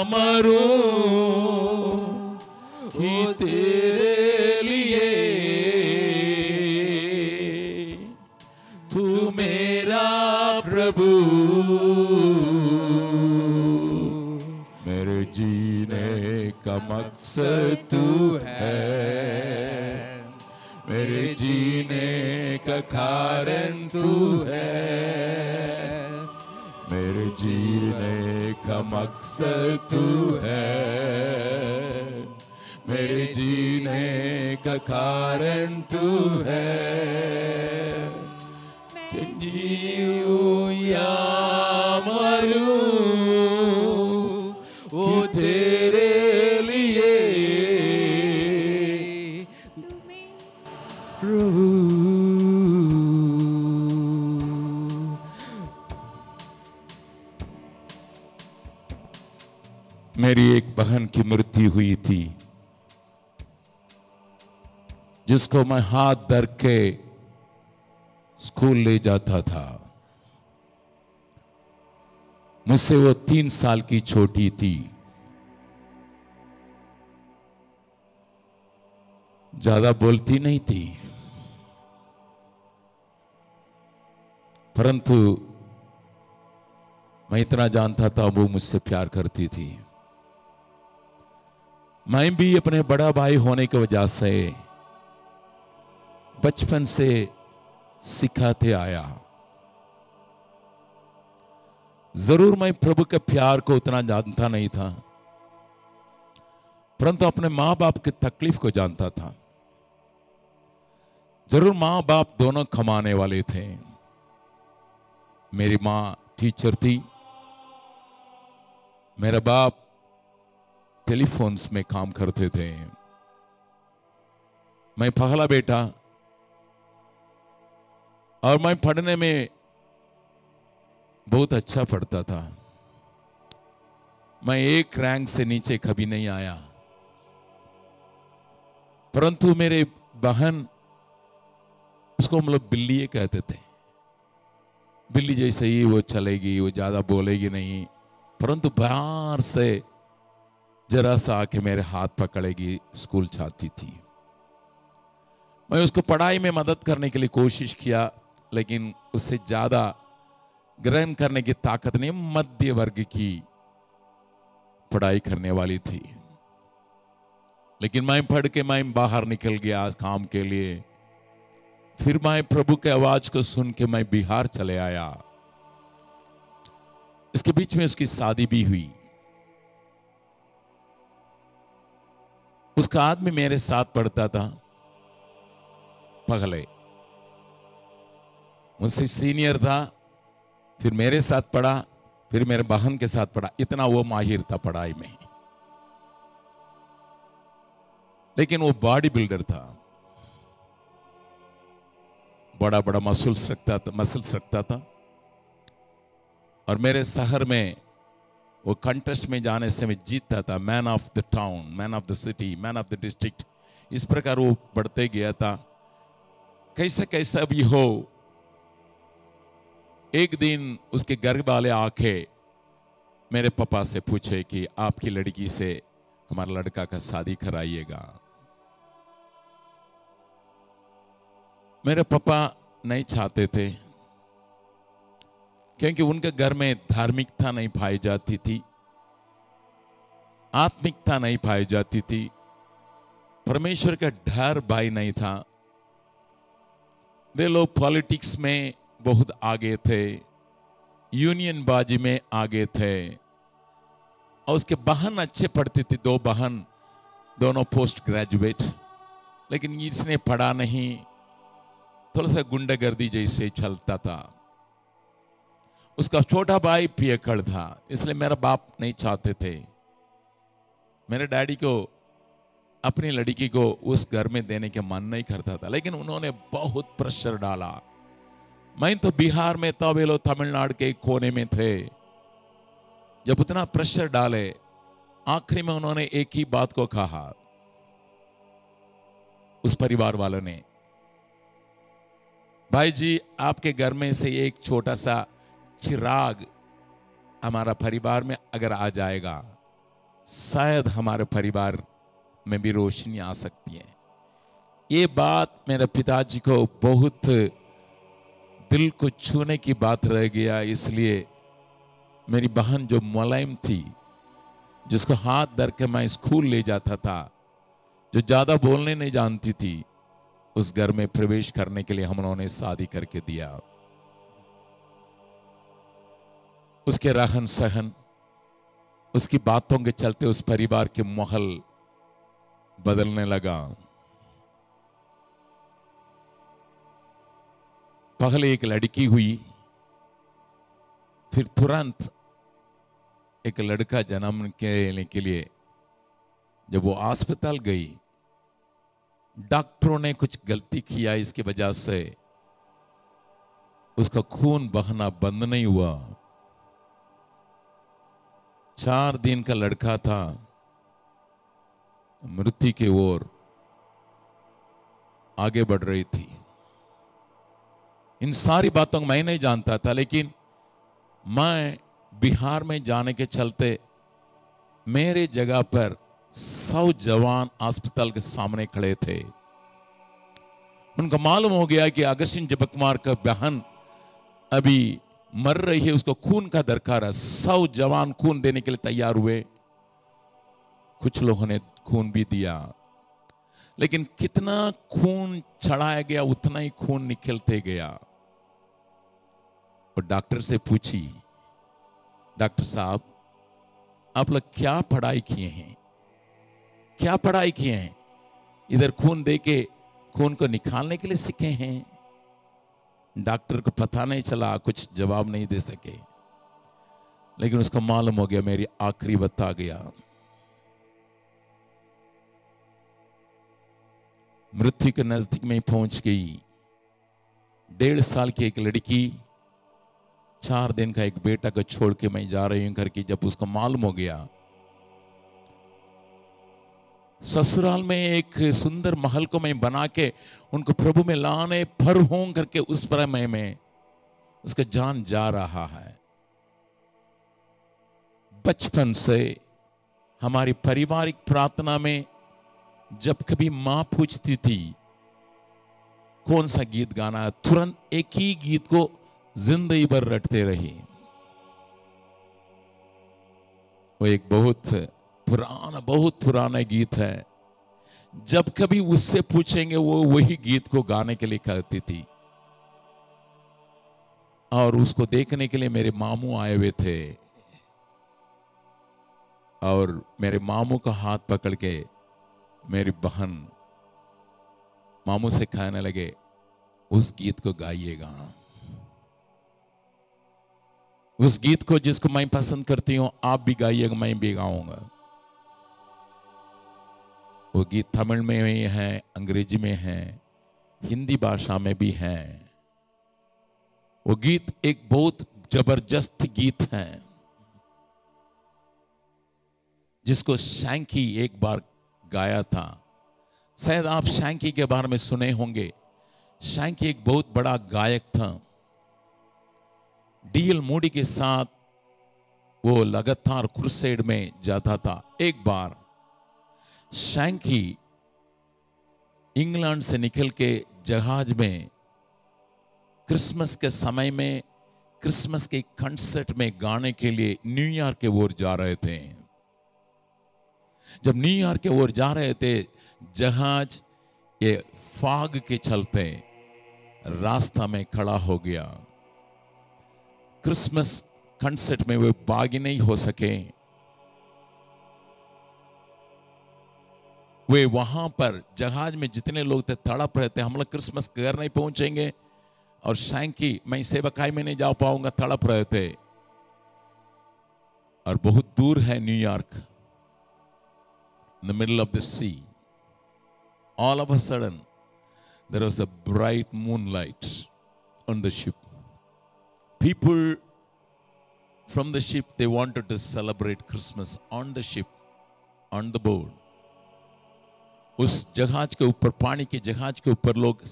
मरूं ही तेरे लिए, तू मेरा प्रभु, मेरे जीने का मकसद तू है, मेरे जीने का कारण तू है, मेरे जीने का मकसद तू है, मेरे जीने का कारण तू है। कि जीऊं या मरूं वो तेरे लिए, प्रभु। मेरी एक बहन की मृत्यु हुई थी, जिसको मैं हाथ धर के स्कूल ले जाता था। मुझसे वो 3 साल की छोटी थी। ज्यादा बोलती नहीं थी, परंतु मैं इतना जानता था वो मुझसे प्यार करती थी। मैं भी अपने बड़ा भाई होने की वजह से बचपन से सिखाते आया। जरूर मैं प्रभु के प्यार को उतना जानता नहीं था, परंतु अपने मां बाप की तकलीफ को जानता था। जरूर मां बाप दोनों कमाने वाले थे। मेरी मां टीचर थी, मेरा बाप टेलीफोन्स में काम करते थे। मैं पहला बेटा, और मैं पढ़ने में बहुत अच्छा पढ़ता था। मैं 1 रैंक से नीचे कभी नहीं आया, परंतु मेरे बहन, उसको हम लोग बिल्ली कहते थे। बिल्ली जैसे ही वो चलेगी, वो ज्यादा बोलेगी नहीं, परंतु बाहर से जरा सा आके मेरे हाथ पकड़ेगी, स्कूल चाहती थी। मैं उसको पढ़ाई में मदद करने के लिए कोशिश किया, लेकिन उससे ज्यादा ग्रहण करने की ताकत नहीं। मध्य वर्ग की पढ़ाई करने वाली थी। लेकिन मैं पढ़ के मैं बाहर निकल गया काम के लिए। फिर मैं प्रभु के आवाज को सुन के मैं बिहार चले आया। इसके बीच में उसकी शादी भी हुई। उसका आदमी मेरे साथ पढ़ता था पहले, मुझसे सीनियर था, फिर मेरे साथ पढ़ा, फिर मेरे बहन के साथ पढ़ा। इतना वो माहिर था पढ़ाई में। लेकिन वो बॉडी बिल्डर था, बड़ा बड़ा मसल्स रखता था। और मेरे शहर में वो कंटेस्ट में जाने से मैं जीतता था। Man of the town, man of the city, man of the district, इस प्रकार वो बढ़ते गया था। कैसा कैसा भी हो, एक दिन उसके घर वाले आके मेरे पापा से पूछे कि आपकी लड़की से हमारा लड़का का शादी कराइएगा। मेरे पापा नहीं चाहते थे, क्योंकि उनके घर में धार्मिकता नहीं पाई जाती थी, आत्मिकता नहीं पाई जाती थी, परमेश्वर का डर भाई नहीं था। वे लोग पॉलिटिक्स में बहुत आगे थे, यूनियन बाजी में आगे थे। और उसके बहन अच्छे पढ़ती थी, 2 बहन, दोनों पोस्ट ग्रेजुएट। लेकिन इसने पढ़ा नहीं, थोड़ा सा गुंडागर्दी जैसे चलता था। उसका छोटा भाई पियक्कड़ था, इसलिए मेरा बाप नहीं चाहते थे। मेरे डैडी को अपनी लड़की को उस घर में देने के मन नहीं करता था, लेकिन उन्होंने बहुत प्रेशर डाला। मैं तो बिहार में था, वे लोग तमिलनाडु के कोने में थे। जब उतना प्रेशर डाले, आखिरी में उन्होंने एक ही बात को कहा, उस परिवार वालों ने, भाई जी आपके घर में से एक छोटा सा चिराग हमारा परिवार में अगर आ जाएगा शायद हमारे परिवार में भी रोशनी आ सकती है। ये बात मेरे पिताजी को बहुत दिल को छूने की बात रह गया। इसलिए मेरी बहन जो मुलायम थी, जिसको हाथ धर के मैं स्कूल ले जाता था, जो ज्यादा बोलने नहीं जानती थी, उस घर में प्रवेश करने के लिए हम उन्होंने शादी करके दिया। उसके रहन सहन, उसकी बातों के चलते उस परिवार के माहौल बदलने लगा। पहले एक लड़की हुई, फिर तुरंत एक लड़का जन्म लेने के लिए जब वो अस्पताल गई, डॉक्टरों ने कुछ गलती किया, इसकी वजह से उसका खून बहना बंद नहीं हुआ। 4 दिन का लड़का था, मृत्यु की ओर आगे बढ़ रही थी। इन सारी बातों को मैं नहीं जानता था, लेकिन मैं बिहार में जाने के चलते मेरे जगह पर 100 जवान अस्पताल के सामने खड़े थे। उनको मालूम हो गया कि अगस्टिन जयकुमार का बहन अभी मर रही है, उसको खून का दरकार है। 100 जवान खून देने के लिए तैयार हुए। कुछ लोगों ने खून भी दिया, लेकिन कितना खून चढ़ाया गया उतना ही खून निकलते गया। और डॉक्टर से पूछी, डॉक्टर साहब आप लोग क्या पढ़ाई किए हैं, क्या पढ़ाई किए हैं? इधर खून दे के खून को निकालने के लिए सीखे हैं? डॉक्टर को पता नहीं चला, कुछ जवाब नहीं दे सके, लेकिन उसको मालूम हो गया मेरी आखिरी वक्त आ गया। मृत्यु के नजदीक में पहुंच गई। 1.5 साल की एक लड़की, 4 दिन का एक बेटा को छोड़ के मैं जा रही हूं करके जब उसको मालूम हो गया, ससुराल में एक सुंदर महल को मैं बना के उनको प्रभु में लाने पर हूं करके उस पर में उसका जान जा रहा है। बचपन से हमारी पारिवारिक प्रार्थना में जब कभी मां पूछती थी कौन सा गीत गाना है, तुरंत एक ही गीत को जिंदगी भर रटते रही। वो एक बहुत पुराना गीत है। जब कभी उससे पूछेंगे वो वही गीत को गाने के लिए कहती थी। और उसको देखने के लिए मेरे मामू आए हुए थे, और मेरे मामू का हाथ पकड़ के मेरी बहन मामू से कहने लगे, उस गीत को गाइएगा, उस गीत को जिसको मैं पसंद करती हूं आप भी गाइएगा, मैं भी गाऊंगा। वो गीत तमिल में भी है, अंग्रेजी में है, हिंदी भाषा में भी है। वो गीत एक बहुत जबरदस्त गीत है जिसको शैंकी एक बार गाया था। शायद आप शैंकी के बारे में सुने होंगे। शैंकी एक बहुत बड़ा गायक था। डीएल मूडी के साथ वो लगातार क्रूसेड में जाता था। एक बार शैंकी इंग्लैंड से निकल के जहाज में क्रिसमस के समय में क्रिसमस के कंसर्ट में गाने के लिए न्यूयॉर्क के ओर जा रहे थे। जब न्यूयॉर्क के ओर जा रहे थे, जहाज ये फॉग के चलते रास्ता में खड़ा हो गया। क्रिसमस कंसर्ट में वे भागी नहीं हो सके। वे वहां पर जहाज में जितने लोग थे तड़प रहे थे, हम लोग क्रिसमस घर नहीं पहुंचेंगे, और शैंकी मैं सेवकाई में नहीं जा पाऊंगा, तड़प रहे थे। और बहुत दूर है New York, in the middle of the sea. All of a sudden there was a bright moonlight on the ship. People from the ship, they wanted to celebrate Christmas on the ship, on the board. उस जहाज के ऊपर, पानी के जहाज के ऊपर लोग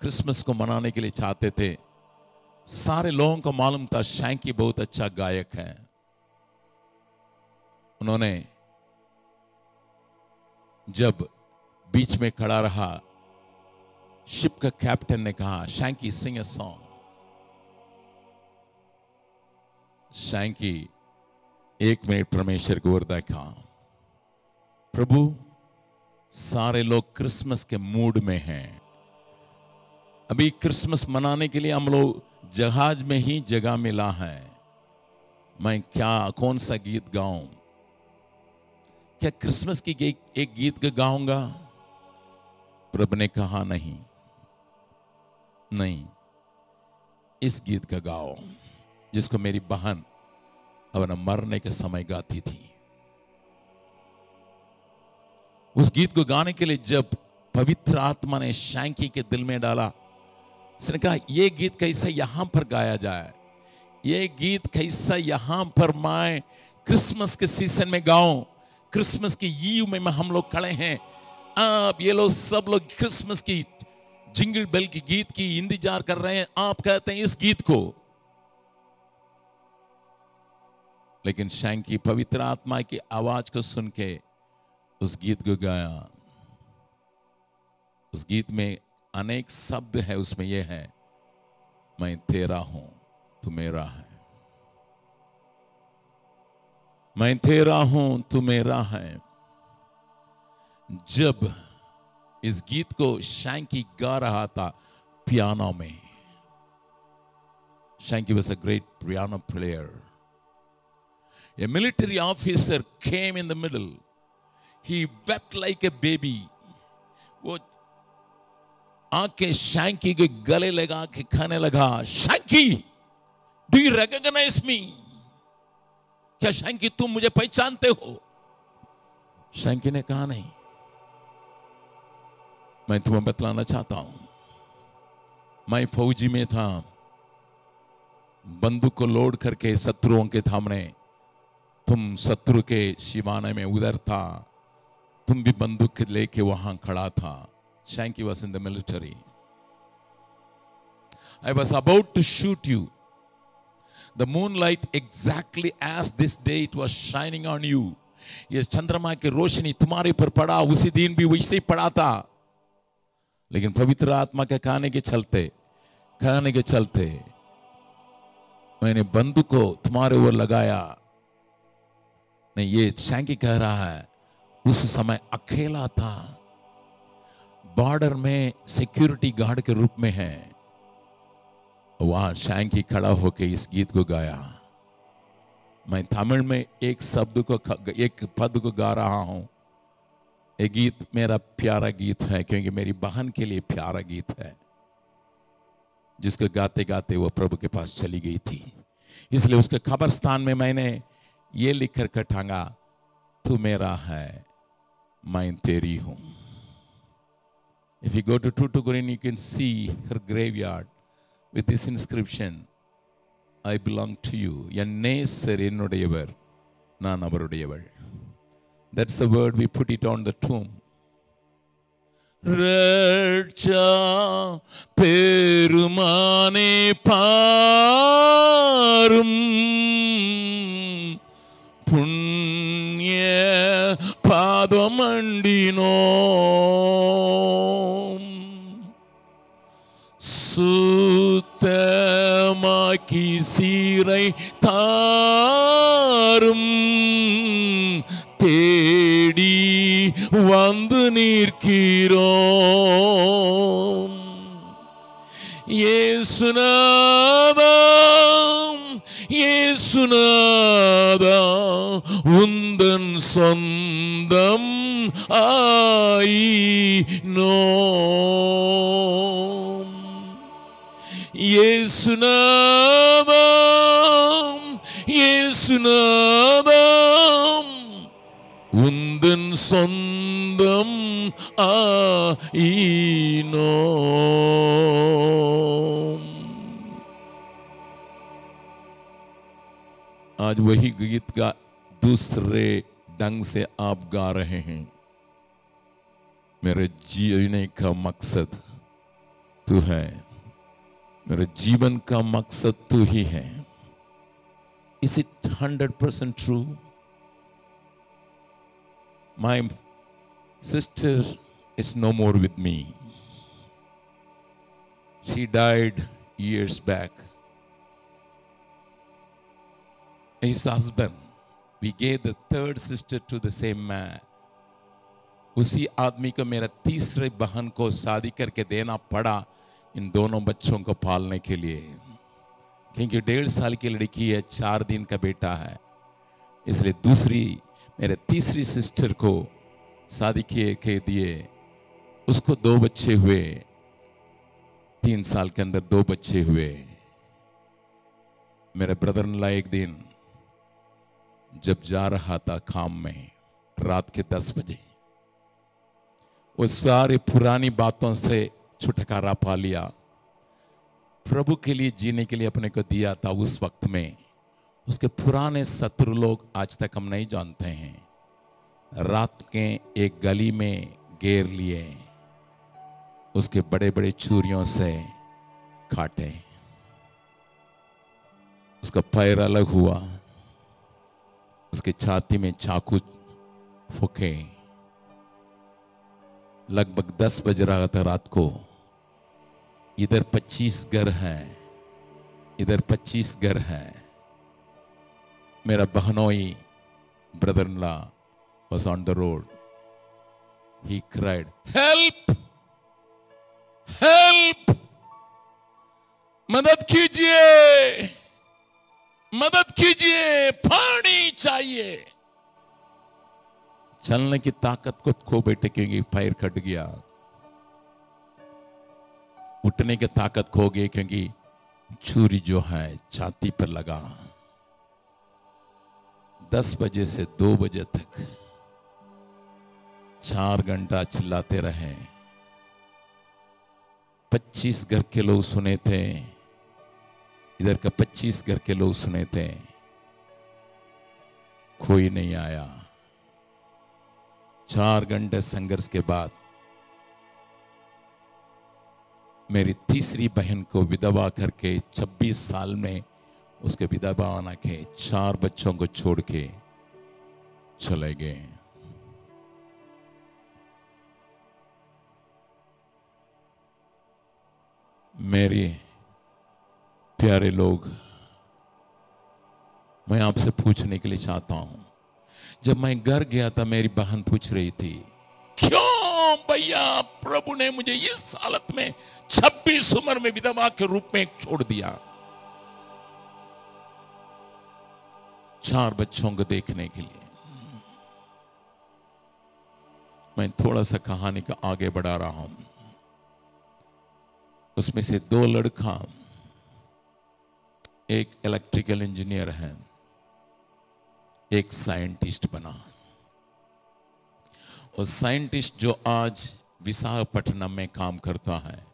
क्रिसमस को मनाने के लिए चाहते थे। सारे लोगों को मालूम था शैंकी बहुत अच्छा गायक है। उन्होंने जब बीच में खड़ा रहा, शिप का कैप्टन ने कहा, शैंकी सिंग अ सॉन्ग। शैंकी 1 मिनट परमेश्वर को और देखा, प्रभु सारे लोग क्रिसमस के मूड में हैं, अभी क्रिसमस मनाने के लिए हम लोग जहाज में ही जगह मिला है, मैं कौन सा गीत गाऊं? क्या क्रिसमस की एक गीत गाऊंगा? प्रभु ने कहा नहीं, इस गीत का गाओ जिसको मेरी बहन अपना मरने के समय गाती थी। उस गीत को गाने के लिए जब पवित्र आत्मा ने शैंकी के दिल में डाला, उसने कहा यह गीत कैसा यहां पर गाया जाए, यह गीत कैसा यहां पर मैं क्रिसमस के सीजन में गाऊं। क्रिसमस की ईव में हम लोग खड़े हैं, आप ये लोग सब लोग क्रिसमस की जिंगल बेल की गीत की इंतजार कर रहे हैं, आप कहते हैं इस गीत को। लेकिन शैंकी पवित्र आत्मा की आवाज को सुन के उस गीत को गाया। उस गीत में अनेक शब्द है, उसमें यह है, मैं तेरा हूं तू मेरा है, मैं तेरा हूं तू मेरा है। जब इस गीत को शैंकी गा रहा था पियानो में, Shanky was a great piano player. A military officer came in the middle. He wept like a baby. वो आके शैंकी के गले लगा के खाने लगा, Shanky, do you recognize me? क्या शैंकी तुम मुझे पहचानते हो? शैंकी ने कहा नहीं, मैं तुम्हें बतलाना चाहता हूं, मैं फौजी में था, बंदूक को लोड करके शत्रुओं के सामने, तुम शत्रु के सीमाने में उधर था, तुम भी बंदूक लेके वहां खड़ा था। Shanky was in the military. I was about to shoot you. The moonlight exactly as this day it was shining on you. ये चंद्रमा की रोशनी तुम्हारे पर पड़ा, उसी दिन भी वैसे ही पड़ा था। लेकिन पवित्र आत्मा के कहने के चलते मैंने बंदूक को तुम्हारे ओर लगाया। नहीं, ये शैंकी कह रहा है, उस समय अकेला था, बॉर्डर में सिक्योरिटी गार्ड के रूप में है। वहां शैंकी खड़ा होकर इस गीत को गाया। मैं तमिल में एक पद को गा रहा हूं। ये गीत मेरा प्यारा गीत है, क्योंकि मेरी बहन के लिए प्यारा गीत है, जिसको गाते गाते वो प्रभु के पास चली गई थी। इसलिए उसके कब्रिस्तान में मैंने ये लिख कर टांगा, तू मेरा है मैं तेरी हूं। If you go to Tuticorin, you can see her graveyard with this inscription, I belong to you. என் நேசர் என்னுடையவர், நான் அவருடையவள். That's the word, we put it on the tomb. ரட்சா பெருமானே பாரும், புண்ணிய பாதமண்டினோம், சுத்தமாக்கி சீரை தாரும், தேடி வந்து நிற்கிறோம். இயேசுநாதா, இயேசுநாதா, உந்தன் சொந்தம் ஆயினோம். இயேசுநாதா, இயேசுநாதா, உந்தன் சொந்தம் ஆயினோம். आज वही गीत का दूसरे ढंग से आप गा रहे हैं। मेरे जीने का मकसद तू है, मेरे जीवन का मकसद तू ही है। Is it 100% true? My sister is no more with me. She died years back. His husband, we gave the third sister to the same man. उसी आदमी को मेरा तीसरे बहन को शादी करके देना पड़ा इन दोनों बच्चों को पालने के लिए, क्योंकि 1.5 साल की लड़की है, 4 दिन का बेटा है। इसलिए दूसरी मेरे तीसरी सिस्टर को शादी के दिए। उसको 2 बच्चे हुए, 3 साल के अंदर 2 बच्चे हुए। मेरे ब्रदर इन लॉ एक दिन जब जा रहा था काम में रात के 10 बजे, वो सारी पुरानी बातों से छुटकारा पा लिया। प्रभु के लिए जीने के लिए अपने को दिया था। उस वक्त में उसके पुराने शत्रु लोग आज तक हम नहीं जानते हैं, रात के एक गली में घेर लिए, उसके बड़े बड़े छुरियों से काटे, उसका पैर अलग हुआ, उसके छाती में चाकू फूके। लगभग 10 बज रहा था रात को। इधर 25 घर हैं, इधर 25 घर हैं। मेरा बहनोई brother in law was on the road. He cried, "Help! Help! मदद कीजिए, मदद कीजिए, पानी चाहिए।" चलने की ताकत को खो बैठे क्योंकि पैर कट गया। उठने की ताकत खो गई क्योंकि छुरी जो है छाती पर लगा। 10 बजे से 2 बजे तक 4 घंटा चिल्लाते रहे। 25 घर के लोग सुने थे, इधर का 25 घर के लोग सुने थे। कोई नहीं आया। 4 घंटे संघर्ष के बाद मेरी तीसरी बहन को विधवा करके 26 साल में उसके विधवा होना के 4 बच्चों को छोड़ के चले गए। मेरे प्यारे लोग, मैं आपसे पूछने के लिए चाहता हूं, जब मैं घर गया था मेरी बहन पूछ रही थी, क्यों भैया प्रभु ने मुझे इस हालत में 26 उम्र में विधवा के रूप में छोड़ दिया, 4 बच्चों को देखने के लिए। मैं थोड़ा सा कहानी का आगे बढ़ा रहा हूं। उसमें से 2 लड़का, एक इलेक्ट्रिकल इंजीनियर है, एक साइंटिस्ट बना। और साइंटिस्ट जो आज विशाखापट्टनम में काम करता है,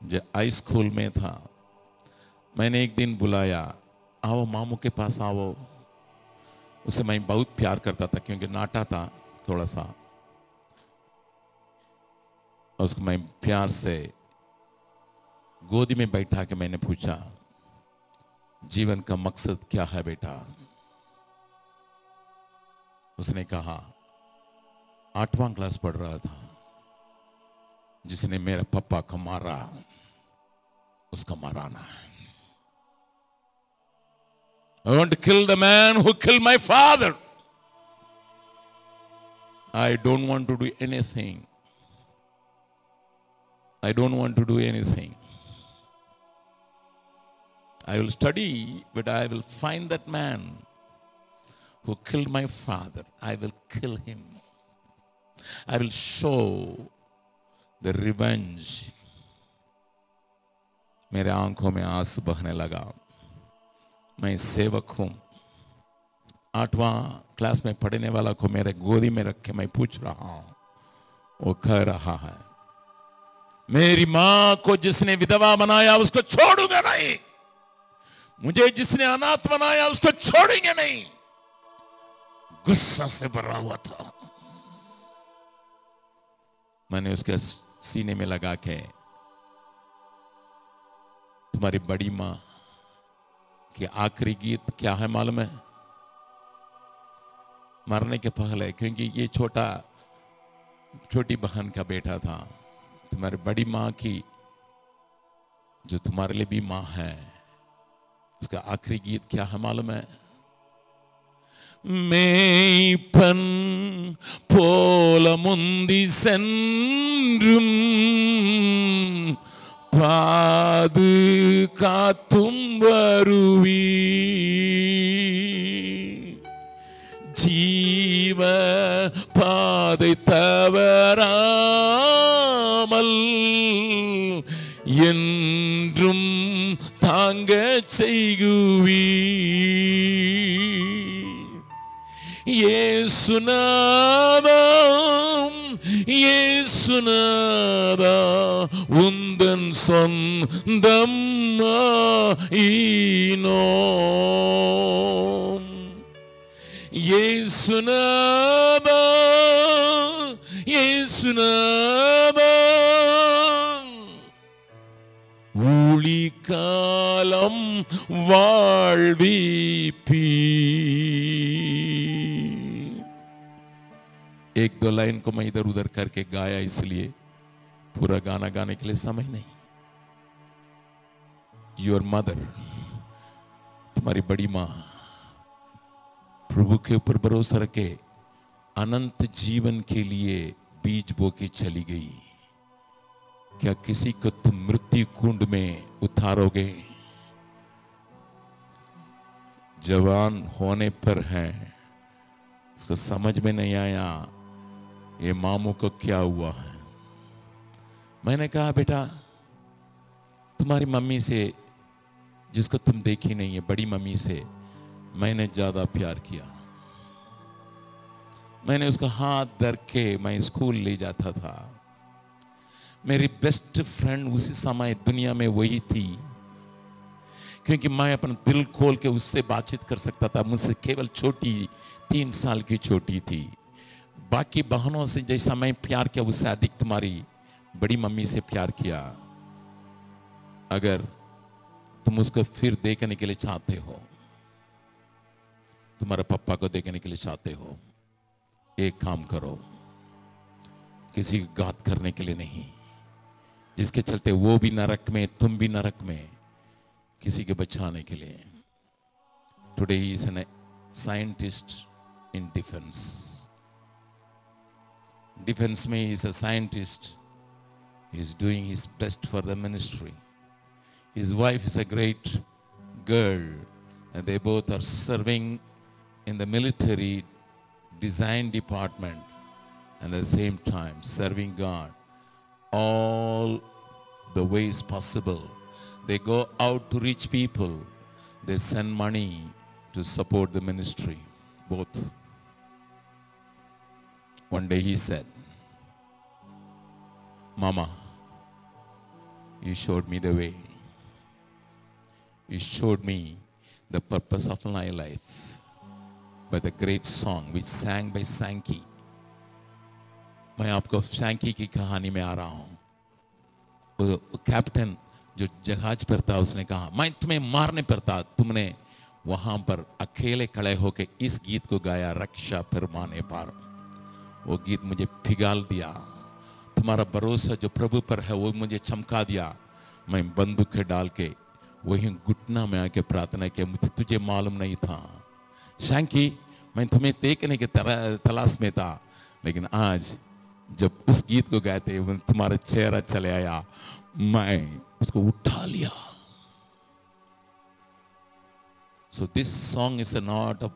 जो हाई स्कूल में था, मैंने एक दिन बुलाया, आओ मामू के पास आओ। उसे मैं बहुत प्यार करता था क्योंकि नाटा था थोड़ा सा। उसको मैं प्यार से गोदी में बैठा के मैंने पूछा, जीवन का मकसद क्या है बेटा? उसने कहा, 8वां क्लास पढ़ रहा था, जिसने मेरे पापा को मारा उसको माराना है। I want to kill the man who killed my father. I don't want to do anything. I don't want to do anything. I will study, but I will find that man who killed my father. I will kill him. I will show the revenge. मेरे आंखों में आंसू बहने लगा। मैं सेवक हूं। 8वां class में पढ़ने वाला को मेरे गोदी में रख के मैं पूछ रहा हूं। वो कह रहा है, मेरी मां को जिसने विधवा बनाया उसको छोड़ूंगा नहीं, मुझे जिसने अनाथ बनाया उसको छोड़ेंगे नहीं। गुस्सा से भरा हुआ था। मैंने उसके सीने में लगा के, तुम्हारी बड़ी मां कि आखिरी गीत क्या है मालूम है? मरने के पहले, क्योंकि ये छोटा छोटी बहन का बेटा था, तुम्हारी बड़ी माँ की, जो तुम्हारे लिए भी माँ है, उसका आखिरी गीत क्या है मालूम है? मेய்ப்பன் போல முந்தி சென்றும் பாதுகாத்தும் வருவி ஜீவ பாதை தவறாமல் என்றும் தாங்க செய்குவி இயேசுநாதா உந்தன் சொந்தம் ஆயினோம். இயேசுநாதா ஊழி காலம் வாழ்விப்பி. एक दो लाइन को मैं इधर उधर करके गाया, इसलिए पूरा गाना गाने के लिए समय नहीं. योर मदर, तुम्हारी बड़ी माँ, प्रभु के ऊपर भरोसा रखे अनंत जीवन के लिए बीज बो के चली गई. क्या किसी को तुम मृत्यु कुंड में उतारोगे? जवान होने पर है, उसको समझ में नहीं आया ये मामू को क्या हुआ है. मैंने कहा बेटा, तुम्हारी मम्मी से, जिसको तुम देखी नहीं है, बड़ी मम्मी से मैंने ज्यादा प्यार किया. मैंने उसका हाथ धर के मैं स्कूल ले जाता था. मेरी बेस्ट फ्रेंड उसी समय दुनिया में वही थी, क्योंकि मैं अपना दिल खोल के उससे बातचीत कर सकता था. मुझसे केवल छोटी, 3 साल की छोटी थी. बाकी बहनों से जैसा मैं प्यार किया, उससे अधिक तुम्हारी बड़ी मम्मी से प्यार किया. अगर तुम उसको फिर देखने के लिए चाहते हो, तुम्हारे पापा को देखने के लिए चाहते हो, एक काम करो, किसी को घात करने के लिए नहीं, जिसके चलते वो भी नरक में, तुम भी नरक में, किसी के बचाने के लिए. Today he is an scientist in defence. Defence में he is a scientist. He is doing his best for the ministry. His wife is a great girl and they both are serving in the military design department and at the same time serving God all the ways possible. They go out to reach people. They send money to support the ministry. Both. One day he said, Mama, you showed me the way. You showed me the purpose of my life by the great song which sang by Sankey. मैं आपको शैंकी की कहानी में आ रहा हूं. वो captain जो जहाज पर था, उसने कहा मैं तुम्हें मारने पर था, तुमने वहां पर अकेले खड़े होकर इस गीत को गाया, रक्षा फरमाने पर. वो गीत मुझे पिघाल दिया. तुम्हारा भरोसा जो प्रभु पर है वो मुझे चमका दिया. मैं बंदूक डाल के वही घुटना में आके प्रार्थना किया. मुझे तुझे मालूम नहीं था शैंकी, मैं तुम्हें देखने के तलाश में था, लेकिन आज जब उस गीत को गाते तुम्हारा चेहरा चले आया, मैं उसको उठा लिया. So this song is not an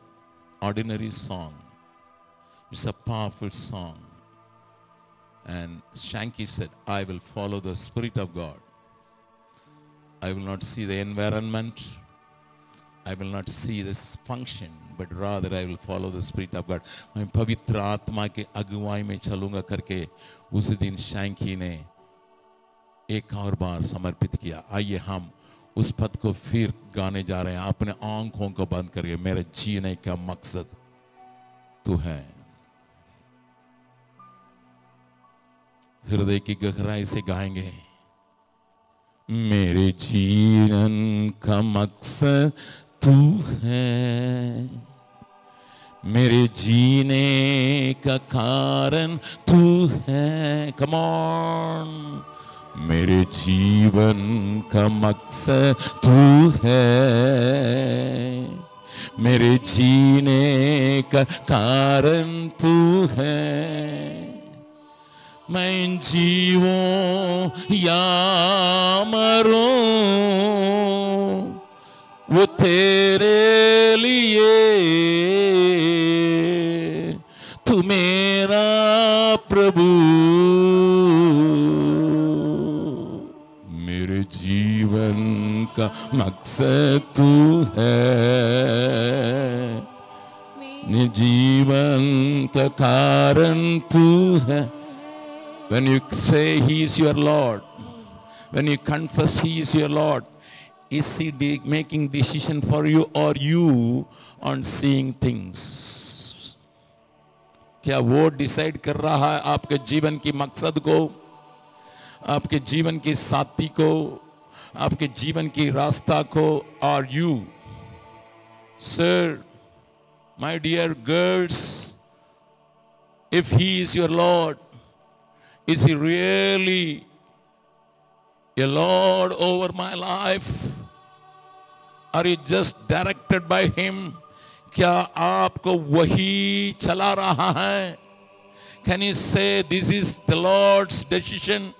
ordinary song. It's a powerful song. And Shanky said, I will follow the Spirit of God. I will not see the environment. I will not see this function, but rather I will follow the Spirit of God. मैं पवित्र आत्मा के अगुवाई में चलूंगा करके उस दिन शैंकी ने एक और बार समर्पित किया. आइए हम उस पद को फिर गाने जा रहे हैं. अपने आंखों को बंद करके, मेरे जीने का मकसद तू है. हृदय की गहराई से गाएंगे. मेरे जीवन का मकसद तू है, मेरे जीने का कारण तू है। Come on. मेरे जीवन का मकसद तू है, मेरे जीने का कारण तू है। मैं जीवूं या मरूं वो तेरे लिए, तू मेरा प्रभु। मेरे जीवन का मकसद तू है, मेरे जीवन का कारण तू है। When you say he is your Lord, when you confess he is your Lord, is he making decision for you or you on seeing things? क्या वो डिसाइड कर रहा है आपके जीवन की मकसद को, आपके जीवन की साथी को, आपके जीवन की रास्ता को? और you, sir, my dear girls, if he is your Lord, is he really a Lord over my life? Are you just directed by him? क्या आपको वही चला रहा है? Can you say this is the Lord's decision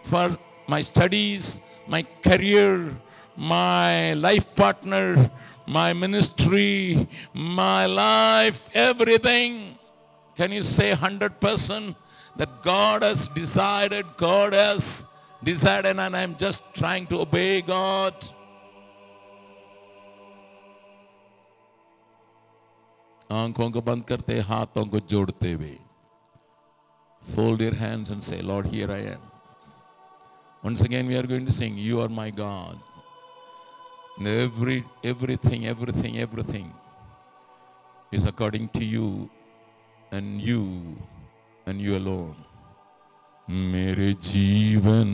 for my studies, my career, my life partner, my ministry, my life, everything? Can you say 100% that God has decided, and I'm just trying to obey God? आंखों को बंद करते, हाथों को जोड़ते हुए, fold your hands and say, Lord, here I am. Once again we are going to sing, you are my God. And everything is according to you and you alone. मेरे जीवन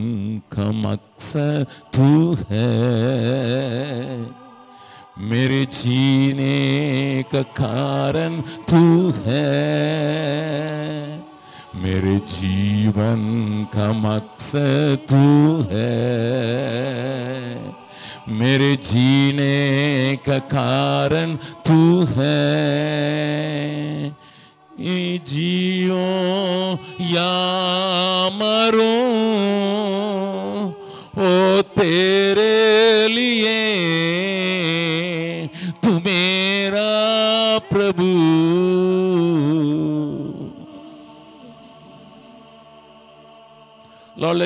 का मकसद तू है, मेरे जीने का कारण तू है, मेरे जीवन का मकसद तू है, मेरे जीने का कारण तू है। जियो या मरूं ओ तेरे लिए, तू मेरा प्रभु। Lord,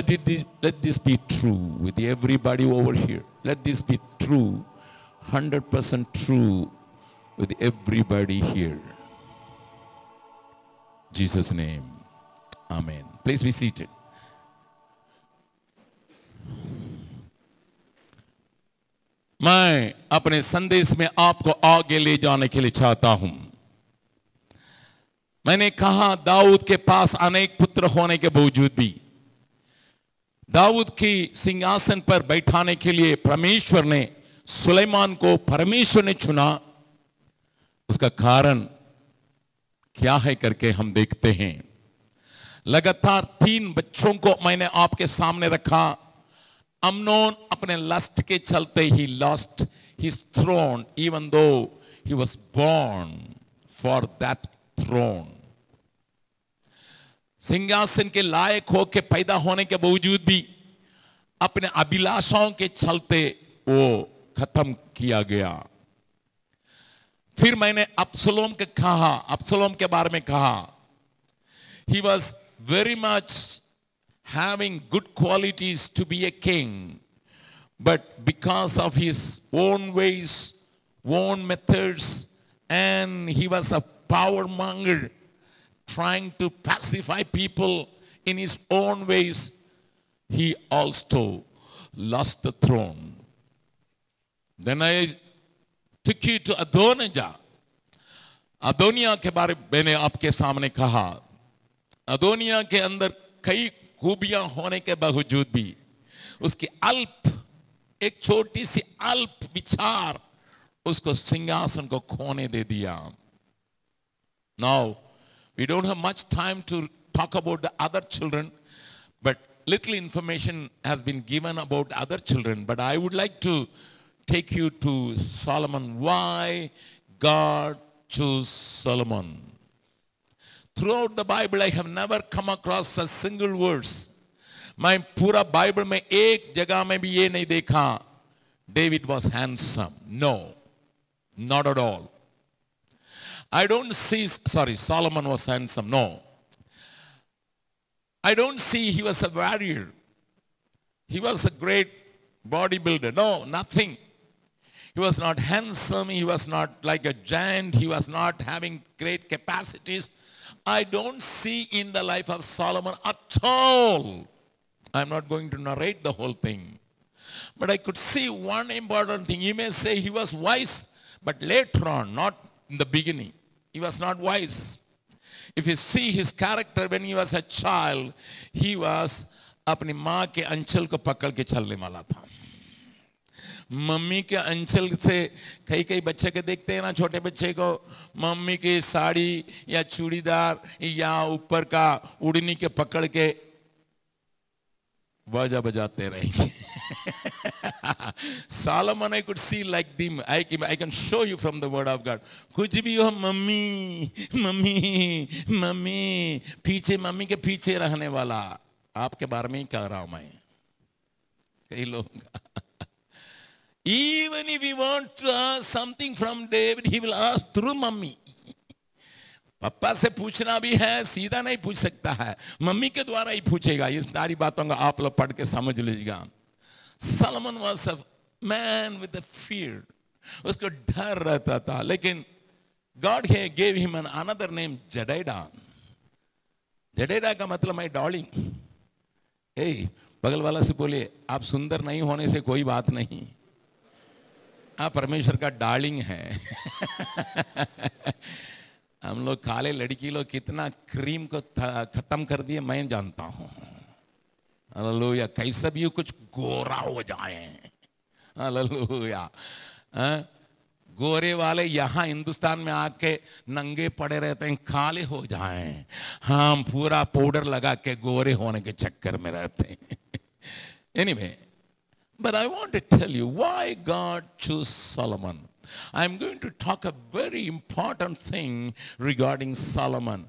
let this be true with everybody over here. Let this be true, 100% true with everybody here. In Jesus' name, amen. Please be seated. मैं अपने संदेश में आपको आगे ले जाने के लिए चाहता हूं। मैंने कहा दाऊद के पास अनेक पुत्र होने के बावजूद भी दाऊद की सिंहासन पर बैठाने के लिए परमेश्वर ने सुलेमान को परमेश्वर ने चुना। उसका कारण क्या है करके हम देखते हैं। लगातार 3 बच्चों को मैंने आपके सामने रखा। अम्नोन अपने लस्ट के चलते ही lost his throne even though he was born for that throne. सिंहासन के लायक होके पैदा होने के बावजूद भी अपने अभिलाषाओं के चलते वो खत्म किया गया। फिर मैंने अब्सलोम के बारे में कहा, he was very much having good qualities to be a king, but because of his own ways, own methods, and he was a power monger trying to pacify people in his own ways, he also lost the throne. Then I took you to Adonijah. Adonijah के बारे में मैंने आपके सामने कहा। Adonijah के अंदर कई खूबियां होने के बावजूद भी उसकी एक छोटी सी अल्प विचार उसको सिंहासन को खोने दे दिया। Now We don't have much time to talk about the other children, but little information has been given about other children. But I would like to take you to Solomon. Why God chose Solomon? Throughout the Bible, I have never come across a single verse. मैं पूरा Bible में एक जगह में भी ये नहीं देखा David was handsome. No, not at all. I don't see, Solomon was handsome. No. I don't see he was a warrior. He was a great bodybuilder. No, nothing. He was not handsome. He was not like a giant. He was not having great capacities. I don't see in the life of Solomon at all. I'm not going to narrate the whole thing. But I could see one important thing. You may say he was wise, but later on, not in the beginning. He was not wise. If you see his character when he was a child, he was अपनी माँ के अंचल को पकड़ के चलने वाला था. मम्मी के अंचल से कई कई बच्चे के देखते हैं ना, छोटे बच्चे को मम्मी की साड़ी या चूड़ीदार या ऊपर का उड़नी के पकड़ के बाजा बजाते रहेंगे. Solomon, I could see like them. I can show you from the word of God. कुछ भी हो मम्मी मम्मी मम्मी, पीछे मम्मी के पीछे रहने वाला. आपके बारे में ही कह रहा हूं मैं. कई लोग even if he want to ask something from David, he will ask through mummy. पापा से पूछना भी है, सीधा नहीं पूछ सकता है, मम्मी के द्वारा ही पूछेगा. इस सारी बातों का आप लोग पढ़ के समझ लीजिएगा. Solomon was a man with a fear. उसको डर रहता था. लेकिन God gave him another name, Jedida. Jedida का मतलब है डार्लिंग. ए, बगल वाला से बोलिए, आप सुंदर नहीं होने से कोई बात नहीं, आप परमेश्वर का डार्लिंग है. हम लोग काले लड़की लोग कितना क्रीम को खत्म कर दिए मैं जानता हूँ. हालेलुया. कैसा भी कुछ गोरा हो जाए. हालेलुया. गोरे वाले यहाँ हिंदुस्तान में आके नंगे पड़े रहते हैं, काले हो जाएं. हम पूरा पाउडर लगा के गोरे होने के चक्कर में रहते हैं. Anyway, but I want to tell you why God chose Solomon. I'm going to talk a very important thing regarding Solomon.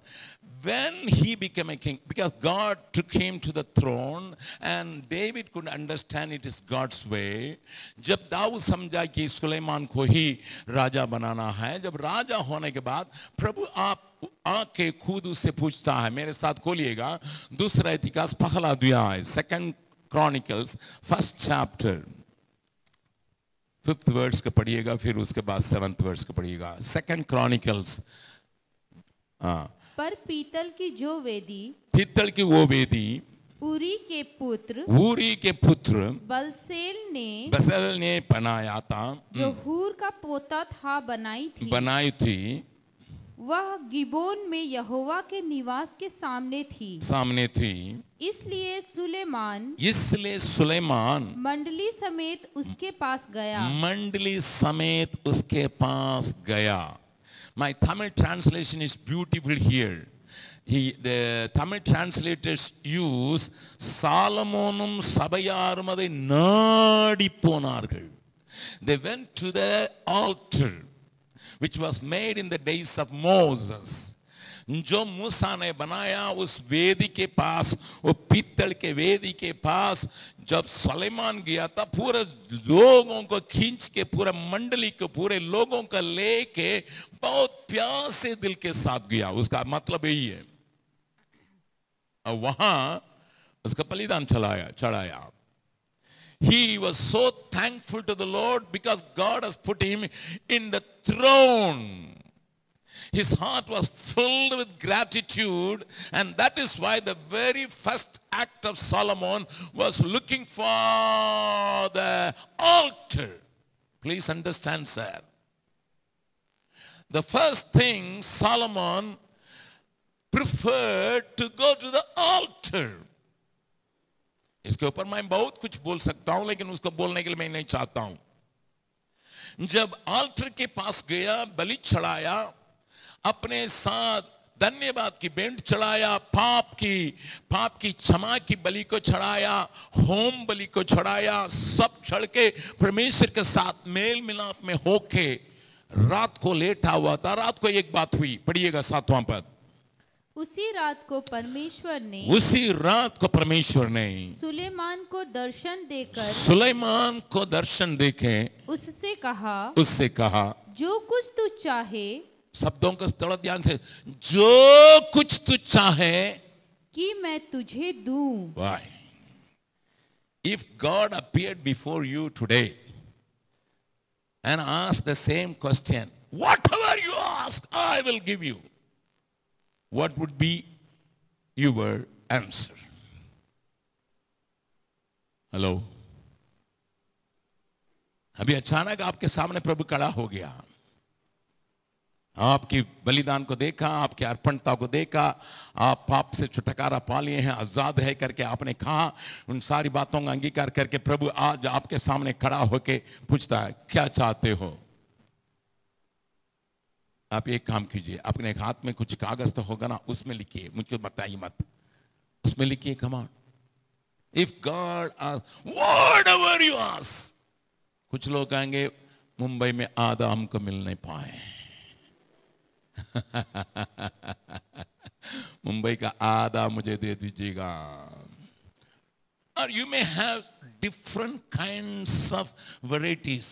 When he became a king, because God took him to the throne and David could understand it is God's way. जब दाऊद समझा कि सुलेमान को ही राजा बनाना है, जब राजा होने के बाद प्रभु आप आके खुद उससे पूछता है. मेरे साथ खोलिएगा दूसरा इतिहास पहला अध्याय, 2 Chronicles, 1st chapter, 5th verse का पढ़िएगा, फिर उसके बाद 7th verse का पढ़िएगा. 2 Chronicles. पर पीतल की जो वेदी, पीतल की वो वेदी उरी के पुत्र बलसेल ने बनाया था, जो हूर का पोता था बनाई थी. वह गिबोन में यहोवा के निवास के सामने थी. इसलिए सुलेमान मंडली समेत उसके पास गया. My Tamil translation is beautiful here. The Tamil translators use Salomonum Sabayarum அதை நாடி போனார்கள். They went to the altar which was made in the days of Moses. जो मूसा ने बनाया उस वेदी के पास, वो पीतल के वेदी के पास जब सुलेमान गया था, पूरे लोगों को खींच के, पूरे मंडली को, पूरे लोगों को लेके बहुत प्यार से दिल के साथ गया. उसका मतलब यही है. और वहां उसका बलिदान चढ़ाया. He was so thankful to the Lord because God has put him in the throne. His heart was filled with gratitude, and that is why the very first act of Solomon was looking for the altar. Please understand, sir. The first thing Solomon preferred to go to the altar. इसके ऊपर मैं बहुत कुछ बोल सकता हूं, लेकिन उसको बोलने के लिए मैं नहीं चाहता हूं. जब आल्टर के पास गया, बलि चढ़ाया, अपने साथ धन्यवाद की भेंट चढ़ाया, पाप की क्षमा की बलि को चढ़ाया, होम बलि को चढ़ाया, सब चढ़ के परमेश्वर के साथ मेल मिलाप में होके रात को लेटा हुआ था। रात को एक बात हुई, पढ़िएगा 7वां पद। उसी रात को परमेश्वर ने सुलेमान को दर्शन देकर उससे कहा जो कुछ तू चाहे, शब्दों को थोड़ा ध्यान से, जो कुछ तू चाहे कि मैं तुझे दूं। Why? If God appeared before you today and asked the same question, whatever you ask, I will give you, what would be your answer? Hello, अभी अचानक आपके सामने प्रभु खड़ा हो गया, आपकी बलिदान को देखा, आपकी अर्पणता को देखा, आप पाप से छुटकारा पा लिए हैं, आजाद है करके आपने कहा, उन सारी बातों का अंगीकार करके प्रभु आज आपके सामने खड़ा होके पूछता है क्या चाहते हो। आप एक काम कीजिए, अपने हाथ में कुछ कागज तो होगा ना, उसमें लिखिए, मुझको बताइए मत, उसमें लिखिए command, if God whatever you ask. कुछ लोग कहेंगे मुंबई में आधा हमको मिल नहीं पाए मुंबई का आधा मुझे दे दीजिएगा। और you may have different kinds of varieties,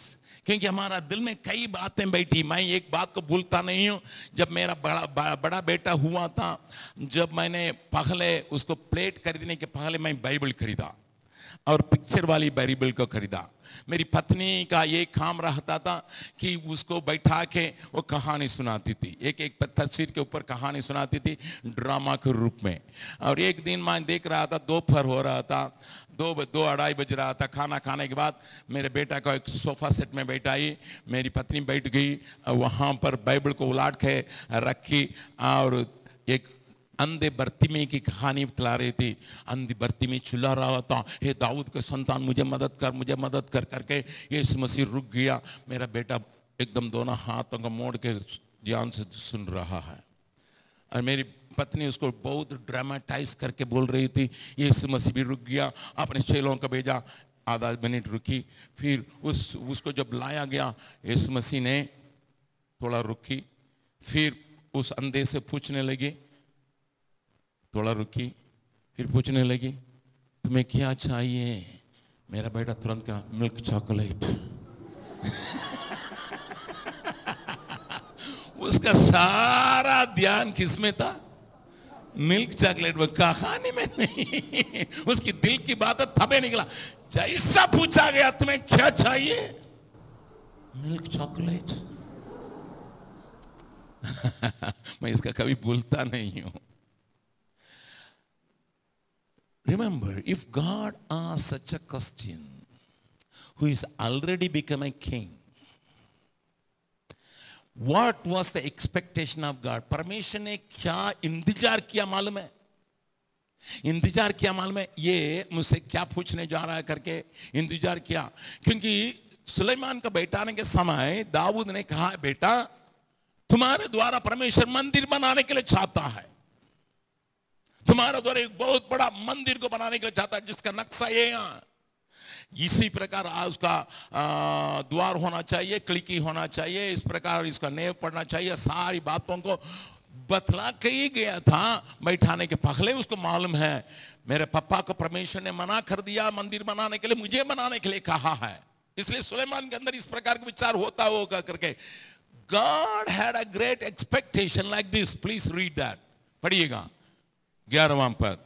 क्योंकि हमारा दिल में कई बातें बैठी। मैं एक बात को भूलता नहीं हूं, जब मेरा बड़ा बेटा हुआ था, जब मैंने पहले उसको प्लेट खरीदने के पहले मैं बाइबल खरीदा और पिक्चर वाली बाइबल को खरीदा। मेरी पत्नी का ये काम रहता था कि उसको बैठा के वो कहानी सुनाती थी, एक तस्वीर के ऊपर कहानी सुनाती थी ड्रामा के रूप में। और एक दिन मैं देख रहा था, दोपहर हो रहा था, 2-2:30 बज रहा था। खाना खाने के बाद मेरे बेटा को एक सोफा सेट में बैठाई, मेरी पत्नी बैठ गई, वहाँ पर बाइबल को उलाट के रखी और एक अंधे बर्तिमी की कहानी बतला रही थी। अंधी बर्तिमी चिल्ला रहा था, हे दाऊद के संतान मुझे मदद कर करके यीशु मसीह रुक गया। मेरा बेटा एकदम दोनों हाथों को मोड़ के ध्यान से सुन रहा है और मेरी पत्नी उसको बहुत ड्रामेटाइज करके बोल रही थी, यीशु मसीह भी रुक गया, अपने चेलों को भेजा। आधा मिनट रुकी, फिर उसको जब लाया गया, यीशु मसीह ने थोड़ा रुकी, फिर उस अंधे से पूछने लगी, थोड़ा रुकी, फिर पूछने लगी तुम्हें क्या चाहिए। मेरा बेटा तुरंत कहा मिल्क चॉकलेट उसका सारा ध्यान किसमें था? मिल्क चॉकलेट में, कहानी में नहीं। उसकी दिल की बात थपे निकला। जैसा पूछा गया तुम्हें क्या चाहिए, मिल्क चॉकलेट मैं इसका कभी भूलता नहीं हूं। Remember, if God asks such a question, who is already become a king, what was the expectation of God? परमेश्वर ने क्या इंतजार किया मालूम है? इंतजार किया मालूम है? ये मुझसे क्या पूछने जा रहा है करके इंतजार किया, क्योंकि सुलेमान का बैठाने के समय दाऊद ने कहा, बेटा तुम्हारे द्वारा परमेश्वर मंदिर बनाने के लिए चाहता है, तुम्हारे द्वारा एक बहुत बड़ा मंदिर को बनाने के लिए चाहता है, जिसका नक्शा ये यहाँ इसी प्रकार उसका द्वार होना चाहिए, खिड़की होना चाहिए, इस प्रकार इसका नेव पड़ना चाहिए। सारी बातों को बतला के ही गया था बैठाने के पहले। उसको मालूम है मेरे पापा को परमेश्वर ने मना कर दिया मंदिर बनाने के लिए, मुझे बनाने के लिए कहा है, इसलिए सुलेमान के अंदर इस प्रकार का विचार होता होगा करके। God had a great expectation like this. Please read that. पढ़िएगा 11वां पद।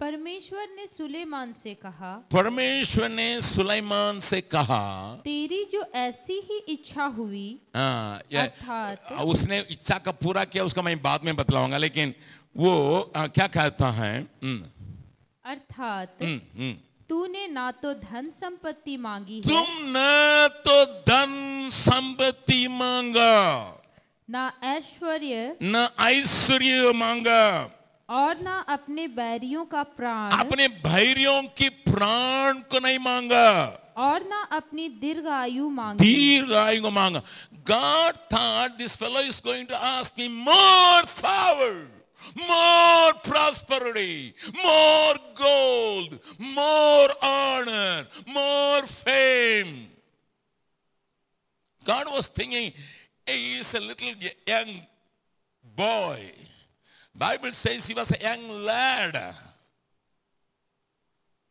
परमेश्वर ने सुलेमान से कहा, तेरी जो ऐसी ही इच्छा हुई, अर्थात उसने इच्छा का पूरा किया, उसका मैं बाद में बतलाऊंगा, लेकिन वो क्या कहता है, अर्थात तूने ना तो धन संपत्ति मांगी है, तुम न तो धन संपत्ति मांगा, ना ऐश्वर्य मांगा, और ना अपने बैरियों का प्राण, अपने बैरियों की प्राण को नहीं मांगा, और ना अपनी दीर्घ आयु को मांगा। God thought this fellow is going to ask me more power, more prosperity, more gold, more honor, more fame. God was thinking, he is a little young boy. Bible says he was a young lad.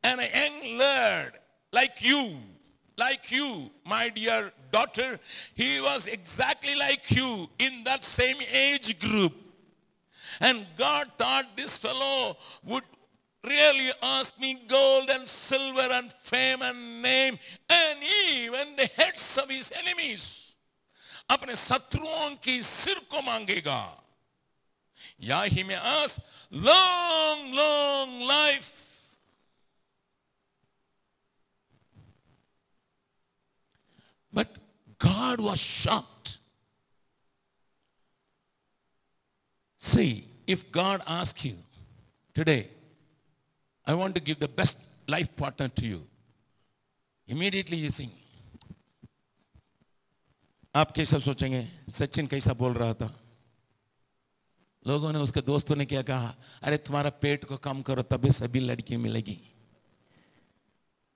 And a young lad like you, my dear daughter, he was exactly like you in that same age group. And God thought this fellow would really ask me gold and silver and fame and name and even the heads of his enemies. अपने शत्रुओं की सिर को मांगेगा. या he may ask long, long life. But God was shocked. See, if God asks you today, I want to give the best life partner to you, immediately you think, आप कैसा सोचेंगे? सचिन कैसा बोल रहा था? लोगों ने, उसके दोस्तों ने क्या कहा? अरे तुम्हारा पेट को कम करो तभी सभी लड़की मिलेगी,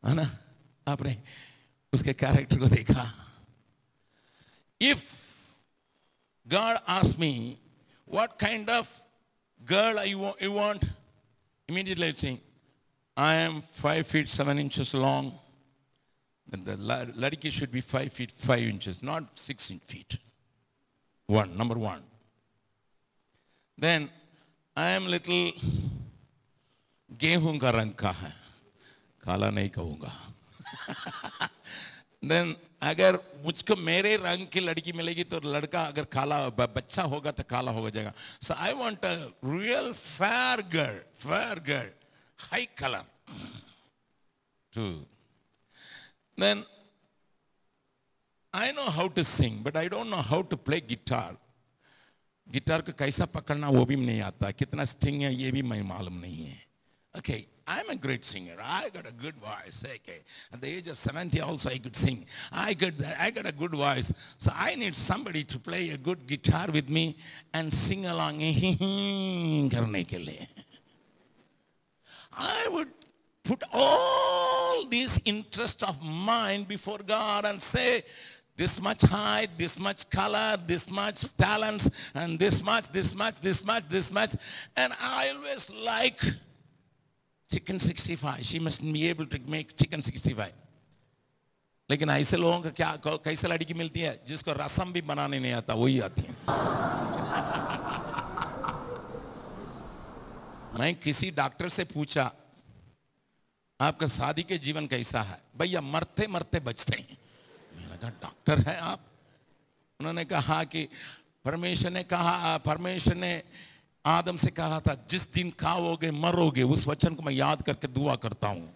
है ना? आपने उसके कैरेक्टर को देखा. If God asks me what kind of girl you want, immediately I think, I am 5 feet 7 inches long. And the ladki should be 5 feet 5 inches, not 6 feet. Number one. Then I am little गेहूं का रंग का है, काला नहीं कहूंगा. Then अगर मुझको मेरे रंग की लड़की मिलेगी तो लड़का अगर काला बच्चा होगा तो काला हो जाएगा. So I want a real fair girl, high color. Two. Then I know how to sing, but I don't know how to play guitar. Guitar को कैसा पकड़ना वो भी नहीं आता, कितना स्ट्रिंग है ये भी मैं मालूम नहीं है. Okay, I'm a great singer. I got a good voice. Okay, at the age of 70 also I could sing. I got a good voice. So I need somebody to play a good guitar with me and sing along. करने के लिए. I would put all these interests of mine before God and say, this much height, this much color, this much talents, and this much. And I always like chicken 65. She must be able to make chicken 65. लेकिन ऐसे लोगों का क्या कैसे लड़की मिलती है जिसको रसम भी बनाने नहीं आता, वही आती है. मैं किसी डॉक्टर से पूछा, आपका शादी के जीवन कैसा है? भैया मरते मरते बचते हैं. मैंने कहा डॉक्टर है आप? उन्होंने कहा कि परमेश्वर ने आदम से कहा था जिस दिन खाओगे मरोगे. उस वचन को मैं याद करके दुआ करता हूँ.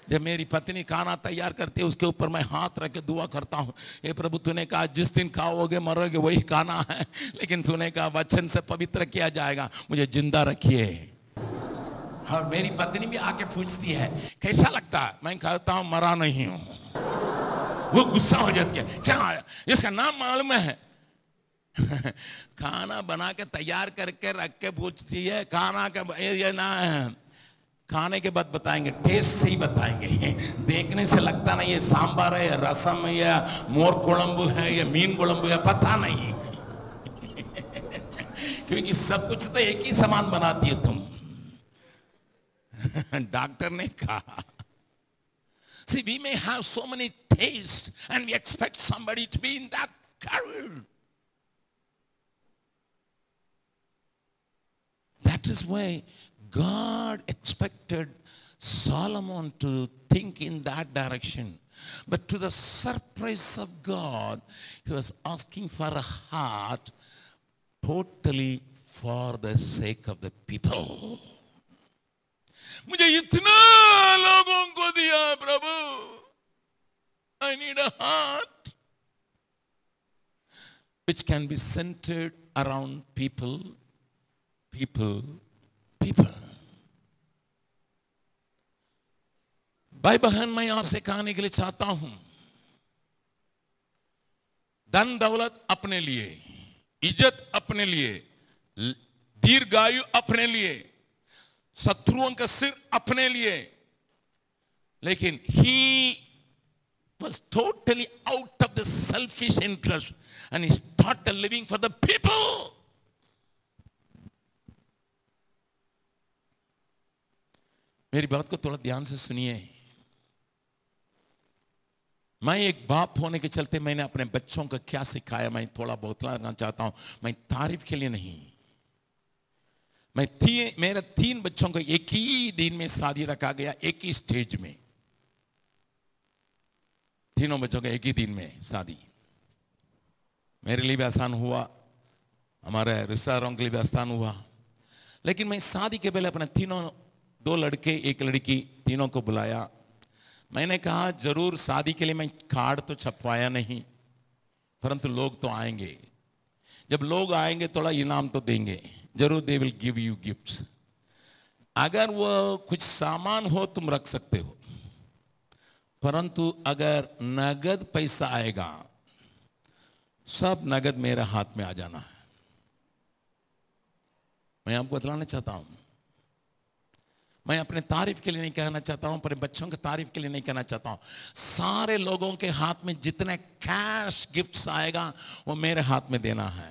जब मेरी पत्नी खाना तैयार करती है उसके ऊपर मैं हाथ रख के दुआ करता हूँ, हे प्रभु तूने कहा जिस दिन खाओगे मरोगे वही खाना है, लेकिन तूने कहा वचन से पवित्र किया जाएगा, मुझे जिंदा रखिए. और मेरी पत्नी भी आके पूछती है कैसा लगता है? मैं कहता हूँ मरा नहीं हूँ. वो गुस्सा हो जाती है, क्या इसका नाम मालूम है? खाना बना के तैयार करके रख के पूछती है खाना का ये ना है. खाने के बाद बताएंगे, टेस्ट से ही बताएंगे. देखने से लगता नहीं ये सांबार है या रसम है या मोर कोलंबू है या मीन कोलंबू है, पता नहीं. क्योंकि सब कुछ तो एक ही सामान बनाती है तुम. डॉक्टर ने कहा, see, we may have so many tastes and we expect somebody to be in that career. That is why God expected Solomon to think in that direction. But to the surprise of God, he was asking for a heart totally for the sake of the people. मुझे इतना लोगों को दिया प्रभु. I need a heart which can be centered around people. भाई बहन, मैं आपसे कहने के लिए चाहता हूं, धन दौलत अपने लिए, इज्जत अपने लिए, दीर्घायु अपने लिए, शत्रुओं का सिर अपने लिए, लेकिन he was totally out of the selfish interest and he started living for the people. मेरी बात को थोड़ा ध्यान से सुनिए। मैं एक बाप होने के चलते मैंने अपने बच्चों को क्या सिखाया, मैं थोड़ा बहुत लाना चाहता हूं। मैं तारीफ के लिए नहीं, मेरे 3 बच्चों को एक ही दिन में शादी रखा गया, एक ही स्टेज में, तीनों बच्चों को एक ही दिन में शादी। मेरे लिए भी आसान हुआ, हमारे रिश्तेदारों के लिए भी आसान हुआ। लेकिन मैं शादी के पहले अपने 2 लड़के 1 लड़की तीनों को बुलाया। मैंने कहा जरूर शादी के लिए मैं कार्ड तो छपवाया नहीं, परंतु लोग तो आएंगे, जब लोग आएंगे थोड़ा इनाम तो देंगे जरूर, they will give you gifts. अगर वो कुछ सामान हो तुम रख सकते हो, परंतु अगर नगद पैसा आएगा सब नगद मेरे हाथ में आ जाना है। मैं आपको बतलाना चाहता हूं, मैं अपने तारीफ के लिए नहीं कहना चाहता हूं, पर बच्चों के तारीफ के लिए नहीं कहना चाहता हूं। सारे लोगों के हाथ में जितने कैश गिफ्ट्स आएगा वो मेरे हाथ में देना है।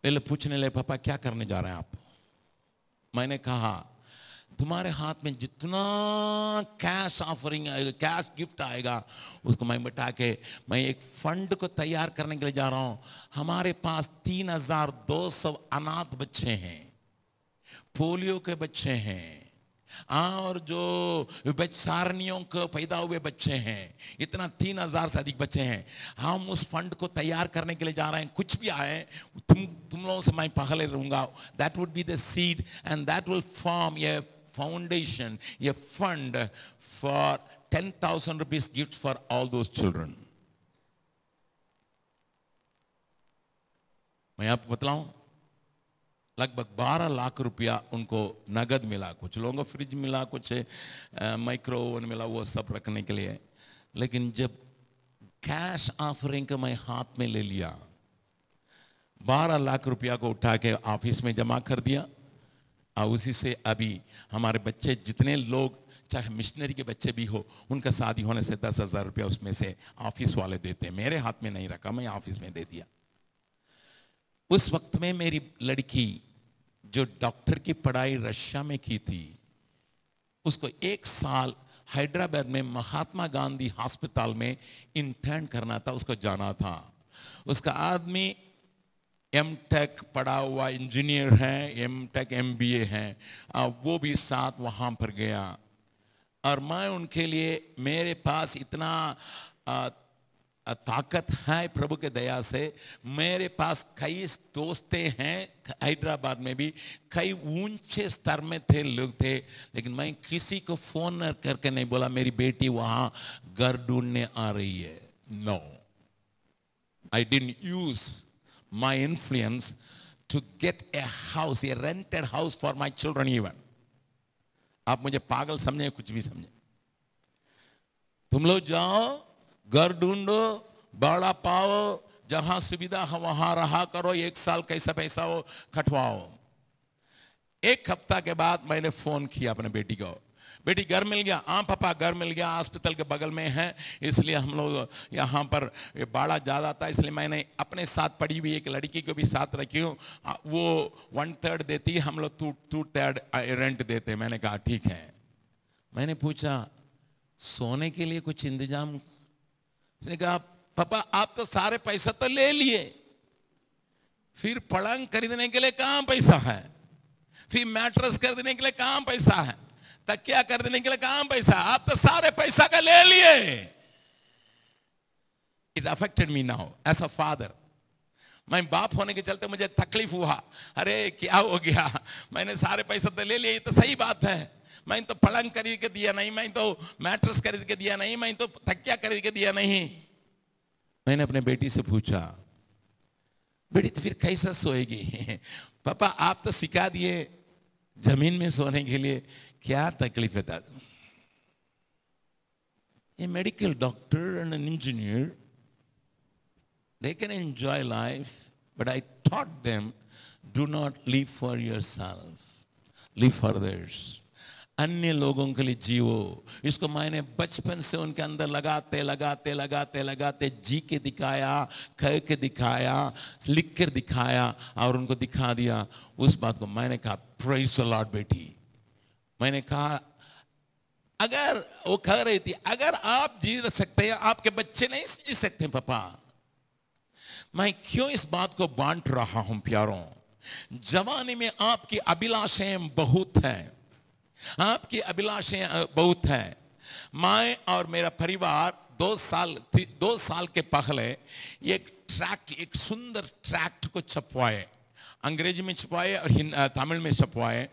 पहले पूछने लगे पापा क्या करने जा रहे हैं आप? मैंने कहा तुम्हारे हाथ में जितना कैश ऑफरिंग आएगा, कैश गिफ्ट आएगा, उसको मैं बता के मैं एक फंड को तैयार करने के लिए जा रहा हूं। हमारे पास 3200 अनाथ बच्चे हैं, पोलियो के बच्चे हैं, और जो बेचारनियों को पैदा हुए बच्चे हैं, इतना 3000 से अधिक बच्चे हैं। हम उस फंड को तैयार करने के लिए जा रहे हैं। कुछ भी आए तुम लोगों से मैं पहले रहूंगा। That would be the seed and that will form A foundation, A fund for 10,000 rupees gift for all those children. मैं आपको बतलाऊं, लगभग 12 लाख रुपया उनको नगद मिला। कुछ लोगों को फ्रिज मिला, कुछ माइक्रो ओवन मिला, वो सब रखने के लिए। लेकिन जब कैश ऑफरिंग को मैं हाथ में ले लिया, 12 लाख रुपया को उठा के ऑफिस में जमा कर दिया, और उसी से अभी हमारे बच्चे जितने लोग, चाहे मिशनरी के बच्चे भी हो, उनका शादी होने से 10,000 रुपया उसमें से ऑफिस वाले देते हैं। मेरे हाथ में नहीं रखा, मैं ऑफिस में दे दिया। उस वक्त में मेरी लड़की जो डॉक्टर की पढ़ाई रशिया में की थी, उसको 1 साल हैदराबाद में महात्मा गांधी हॉस्पिटल में इंटर्न करना था, उसको जाना था। उसका आदमी एमटेक पढ़ा हुआ इंजीनियर है, एमटेक एमबीए है, वो भी साथ वहां पर गया। और मैं उनके लिए, मेरे पास इतना ताकत है प्रभु के दया से, मेरे पास कई दोस्ते हैं हैदराबाद में भी, कई ऊंचे स्तर में थे लोग थे, लेकिन मैं किसी को फोन करके नहीं बोला मेरी बेटी वहां घर ढूंढने आ रही है। No, I didn't use my influence to get a house, a rented house for my children even. आप मुझे पागल समझे, कुछ भी समझे, तुम लोग जाओ, घर ढूंढो, बड़ा पाओ, जहां सुविधा हो वहां रहा करो, 1 साल कैसा पैसा हो खटवाओ। 1 हफ्ता के बाद मैंने फोन किया अपने बेटी को, बेटी घर मिल गया? हाँ पापा घर मिल गया, हॉस्पिटल के बगल में है, इसलिए हम लोग यहाँ पर भाड़ा ज़्यादा था, इसलिए मैंने अपने साथ पढ़ी हुई एक लड़की को भी साथ रखी हूँ, वो 1/3 देती है, हम लोग 2/3 रेंट देते। मैंने कहा ठीक है। मैंने पूछा सोने के लिए कुछ इंतजाम? उसने कहा पापा आप तो सारे पैसा तो ले लिए, फिर पलंग खरीदने के लिए कहां पैसा है, फिर मैट्रेस खरीदने के लिए कहां पैसा है, तकिया खरीदने के लिए कहां पैसा, आप तो सारे पैसा का ले लिए। It affected me now as a father. मैं बाप होने के चलते मुझे तकलीफ हुआ, अरे क्या हो गया, मैंने सारे पैसा तो ले लिए, ये तो सही बात है, मैं तो पलंग खरीद के दिया नहीं, मैं तो मैट्रेस खरीद के दिया नहीं, मैं तो तकिया खरीद के दिया नहीं। मैंने अपने बेटी से पूछा बेटी तो फिर कैसा सोएगी? पापा आप तो सिखा दिए जमीन में सोने के लिए, क्या तकलीफ है दादा? A medical doctor and an engineer They can enjoy life, but I taught them, do not live for yourself, live for others. अन्य लोगों के लिए जियो। इसको मैंने बचपन से उनके अंदर लगाते लगाते लगाते लगाते जी के दिखाया, कह के दिखाया, लिख कर दिखाया और उनको दिखा दिया। उस बात को मैंने कहा, प्रेज़ द लॉर्ड बेटी। मैंने कहा, अगर वो कह रही थी, अगर आप जी सकते हैं, आपके बच्चे नहीं जी सकते पापा। मैं क्यों इस बात को बांट रहा हूं प्यारों? जवानी में आपकी अभिलाषाएं बहुत हैं, आपकी अभिलाषाएं बहुत हैं। मैं और मेरा परिवार 2 साल के पहले एक सुंदर ट्रैक्ट को छपवाए, अंग्रेजी में छपवाए और तमिल में छपवाए,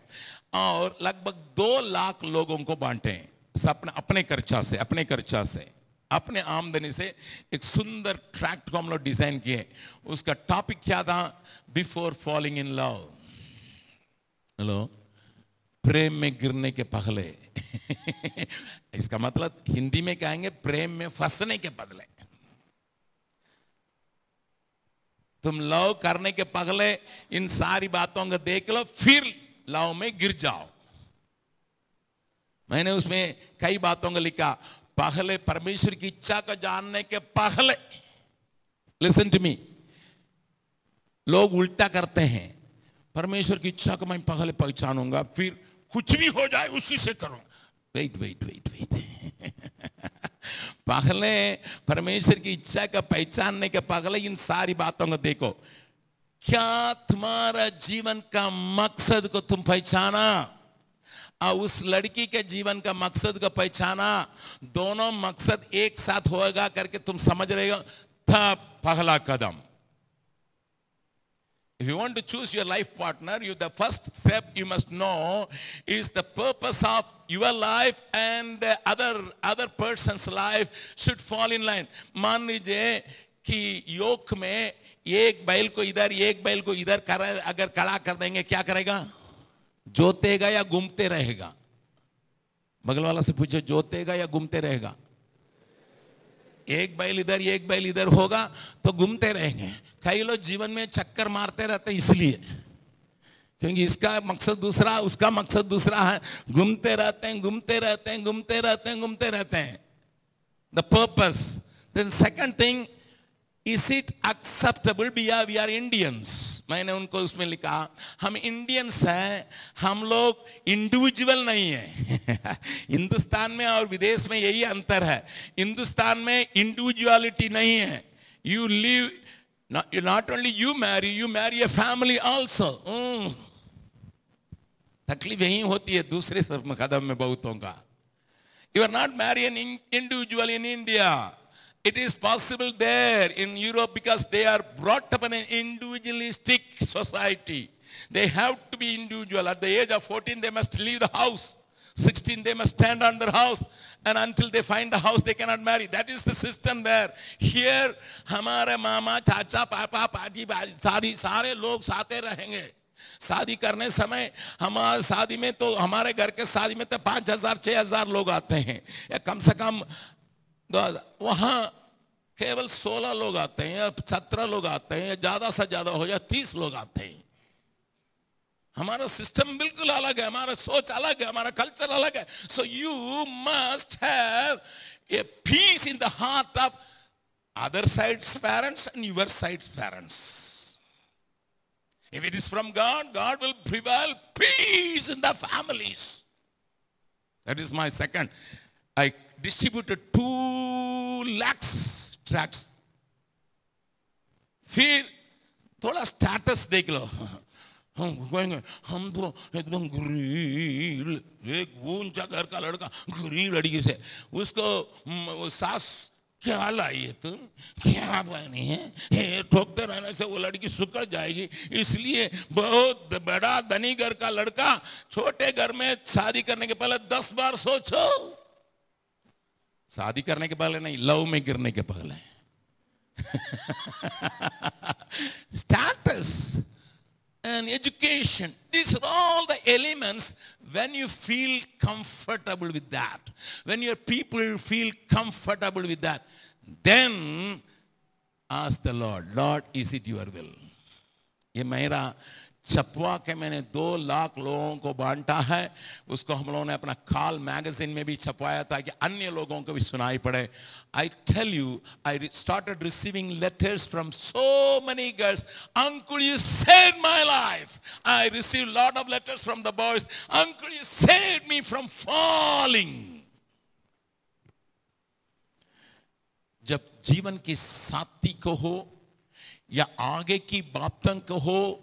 और लगभग 2 लाख लोगों को बांटे। अपने खर्चा से अपने आमदनी से एक सुंदर ट्रैक्ट को हम लोग डिजाइन किए। उसका टॉपिक क्या था? Before falling in love. Hello, प्रेम में गिरने के पहले। इसका मतलब हिंदी में कहेंगे प्रेम में फंसने के पहले। तुम लव करने के पहले इन सारी बातों को देख लो, फिर लव में गिर जाओ। मैंने उसमें कई बातों को लिखा। पहले परमेश्वर की इच्छा को जानने के पहले, लिसन टू मी, लोग उल्टा करते हैं। परमेश्वर की इच्छा को मैं पहले पहचानूंगा, फिर कुछ भी हो जाए उसी से करूंगा। वेट। पहले परमेश्वर की इच्छा का पहचानने के पहले इन सारी बातों को देखो। क्या तुम्हारा जीवन का मकसद को तुम पहचाना और उस लड़की के जीवन का मकसद को पहचाना? दोनों मकसद एक साथ होगा करके तुम समझ रहे हो, तब पहला कदम। If you want to choose your life partner, the first step you must know is the purpose of your life and the other person's life should fall in line. मान लीजिए कि योक में एक बैल को इधर एक बैल को इधर अगर खड़ा कर देंगे, क्या करेगा? जोतेगा या घूमते रहेगा? बगल वाला से पूछो, जोतेगा या घूमते रहेगा? एक बैल इधर एक बैल इधर होगा तो घूमते रहेंगे। कई लोग जीवन में चक्कर मारते रहते हैं, इसलिए क्योंकि इसका मकसद दूसरा, उसका मकसद दूसरा है। घूमते रहते हैं। The purpose. Then second thing, is it acceptable? We are Indians. मैंने उनको उसमें लिखा, हम इंडियंस हैं, हम लोग इंडिविजुअल नहीं है। हिंदुस्तान में और विदेश में यही अंतर है। हिंदुस्तान में इंडिविजुअलिटी नहीं है। You live, not only you marry a family also. तकलीफ यही होती है दूसरे कदम में बहुतों का। You are not marry an individual in India. It is possible there in Europe because they are brought up in an individualistic society. They have to be individual. At the age of 14, they must leave the house. 16, they must stand on their house. And until they find the house, they cannot marry. That is the system there. Here, हमारे मामा, चाचा, पापा, पाजी, सारे लोग साथे रहेंगे। शादी करने समय हमारे शादी में तो, हमारे घर के शादी में तो 5,000, 6,000 लोग आते हैं, या कम से कम वहां केवल 16 लोग आते हैं या 17 लोग आते हैं, या ज्यादा से ज्यादा हो जाए 30 लोग आते हैं। हमारा सिस्टम बिल्कुल अलग है, हमारा सोच अलग है, हमारा कल्चर अलग है। So you must have a peace in the heart of other sides parents and your sides parents. If it is from God, God will prevail peace in the families. That is my second. I distributed 2 lakhs tracts. फिर थोड़ा status देख लो. हम तो एकदम गरीब, एक ऊंचा घर का लड़का गरीब लड़की से, उसको सास क्या लाई है तुम, क्या बनी है, ठोकते रहने से वो लड़की सुकड़ जाएगी, इसलिए बहुत बड़ा धनी घर का लड़का छोटे घर में शादी करने के पहले 10 बार सोचो. शादी करने के पहले नहीं, लव में गिरने के पहले. Status and education, these are all the elements. When you feel comfortable with that, when your people feel comfortable with that, then Ask the Lord, Lord, is it your will? ये मेरा छपवा के मैंने 2 लाख लोगों को बांटा है, उसको हम लोगों ने अपना काल मैगजीन में भी छपवाया था कि अन्य लोगों को भी सुनाई पड़े. I tell you, I started receiving letters from so many girls. Uncle, you saved my life. I received a lot of letters from the boys. Uncle, you saved me from falling. जब जीवन की साथी को हो या आगे की बातों को हो,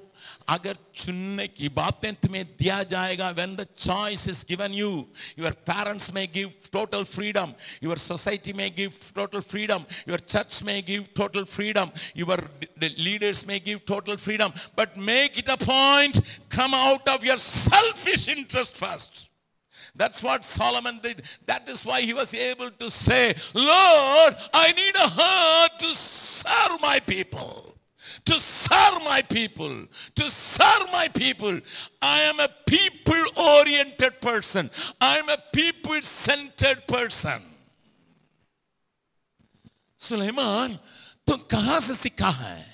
अगर चुनने की बातें तुम्हें दिया जाएगा, when the choice is given you, your parents may give total freedom, your society may give total freedom, your church may give total freedom, your leaders may give total freedom, but make it a point, come out of your selfish interest first. That's what Solomon did. That is why he was able to say, Lord, I need a heart to serve my people. To serve my people. To serve my people. I am a people-oriented person. I am a people-centered person. Suleman, तुम कहां से सीखा है?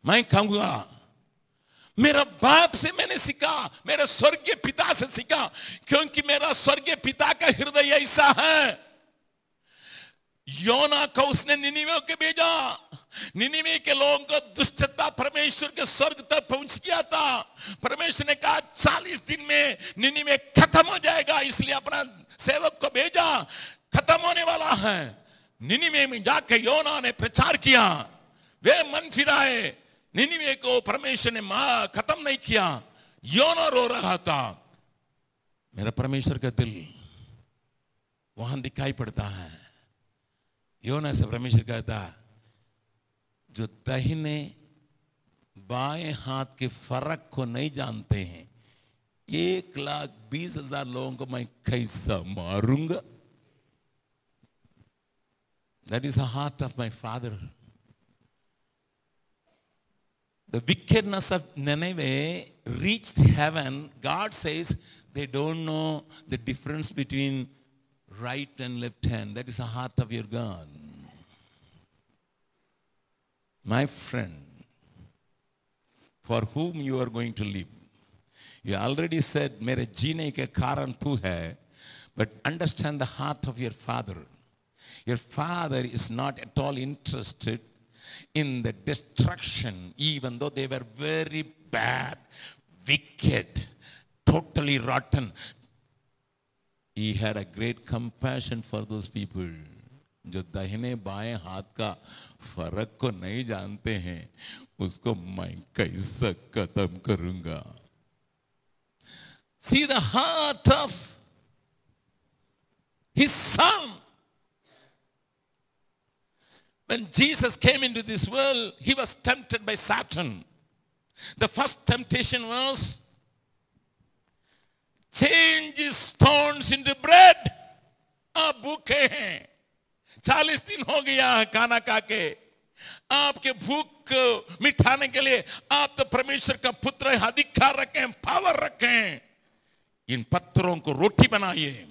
मैं कहूंगा, मेरा बाप से मैंने सीखा, मेरे स्वर्गीय पिता से सीखा, क्योंकि मेरा स्वर्गीय पिता का हृदय ऐसा है. योना को उसने निनिवे के भेजा, निनिवे के लोगों को दुष्टता परमेश्वर के स्वर्ग तक पहुंच गया था. परमेश्वर ने कहा 40 दिन में निनिवे खत्म हो जाएगा, इसलिए अपना सेवक को भेजा, खत्म होने वाला है. निनिवे में जाकर योना ने प्रचार किया, वे मन फिराए. निनिवे को परमेश्वर ने खत्म नहीं किया. योना रो रहा था. मेरा परमेश्वर का दिल वहां दिखाई पड़ता है. योना से परमेश्वर कहता, जो दाहिने बाएं हाथ के फर्क को नहीं जानते हैं, 1,20,000 लोगों को मैं कैसा मारूंगा. That is the heart of my father. The wickedness of Nineveh reached heaven. God says they don't know the difference between right and left hand. That is the heart of your God. My friend, for whom you are going to live. You already said, मेरे जीने के कारण तू है, but understand the heart of your father. Your father is not at all interested in the destruction, even though they were very bad, wicked, totally rotten. He had a great compassion for those people. जो दाहिने बाएं हाथ का फर्क को नहीं जानते हैं, उसको मैं कैसा खत्म करूंगा. See the heart of his son. When Jesus came into this world, he was tempted by Satan. The first temptation was, change his stones into bread. आप भूखे हैं, 40 दिन हो गया है खाना खा के. आपके भूख को मिटाने के लिए आप तो परमेश्वर का पुत्र है, अधिकार रखें, पावर रखें. इन पत्थरों को रोटी बनाइए.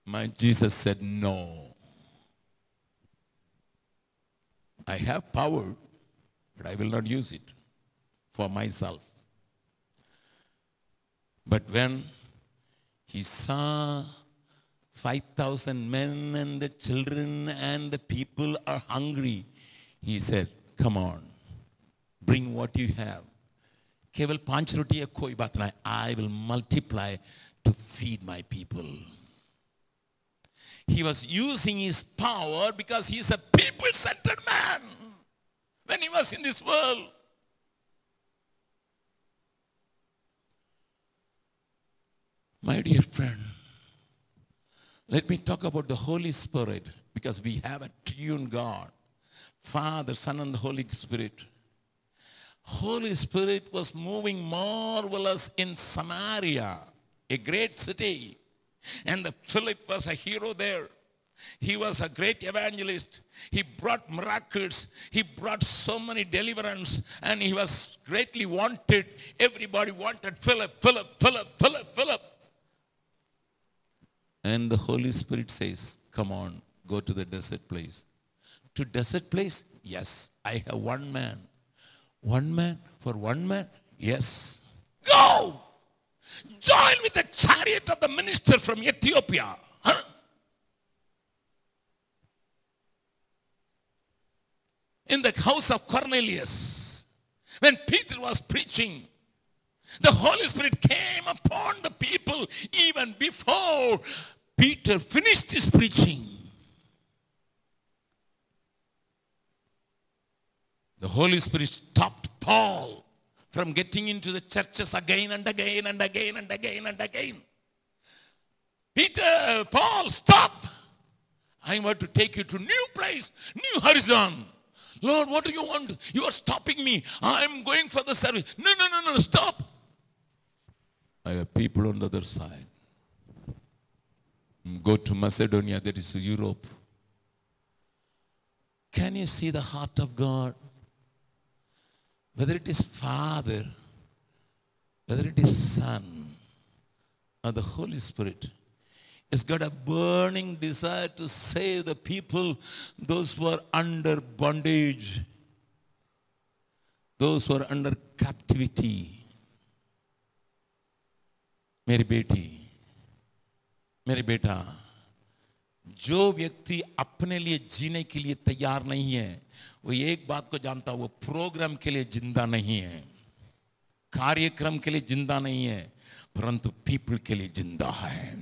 My Jesus said no. I have power, but I will not use it for myself. But when he saw 5,000 men and the children and the people are hungry, he said, come on, bring what you have. केवल 5 रोटी है, कोई बात नहीं, I will multiply to feed my people. He was using his power because he is a people-centered man when he was in this world. My dear friend, let me talk about the Holy Spirit, because we have a triune God, Father, Son, and the Holy Spirit. Holy Spirit was moving marvelous in Samaria, a great city. And Philip was a hero there. He was a great evangelist. He brought miracles. He brought so many deliverance. And he was greatly wanted. Everybody wanted Philip, Philip, Philip, Philip, Philip. And the Holy Spirit says, come on, go to the desert place. to desert place? Yes. I have one man. One man for one man? Yes. Go! Join with the chariot of the minister from Ethiopia. Huh? In the house of Cornelius, when Peter was preaching, the Holy Spirit came upon the people even before Peter finished his preaching. The Holy Spirit stopped Paul from getting into the churches again and again and again and again and again. Paul, stop! I want to take you to new place, new horizon. Lord, what do you want? You are stopping me. I'm going for the service. No, stop. I have people on the other side. Go to Macedonia, that is Europe. Can you see the heart of God? Whether it is Father, whether it is Son, or the Holy Spirit, it's got a burning desire to save the people, those who are under bondage, those who are under captivity. मेरी बेटी, मेरे बेटा, जो व्यक्ति अपने लिए जीने के लिए तैयार नहीं है, वो एक बात को जानता है, वो प्रोग्राम के लिए जिंदा नहीं है, कार्यक्रम के लिए जिंदा नहीं है, परंतु पीपल के लिए जिंदा है,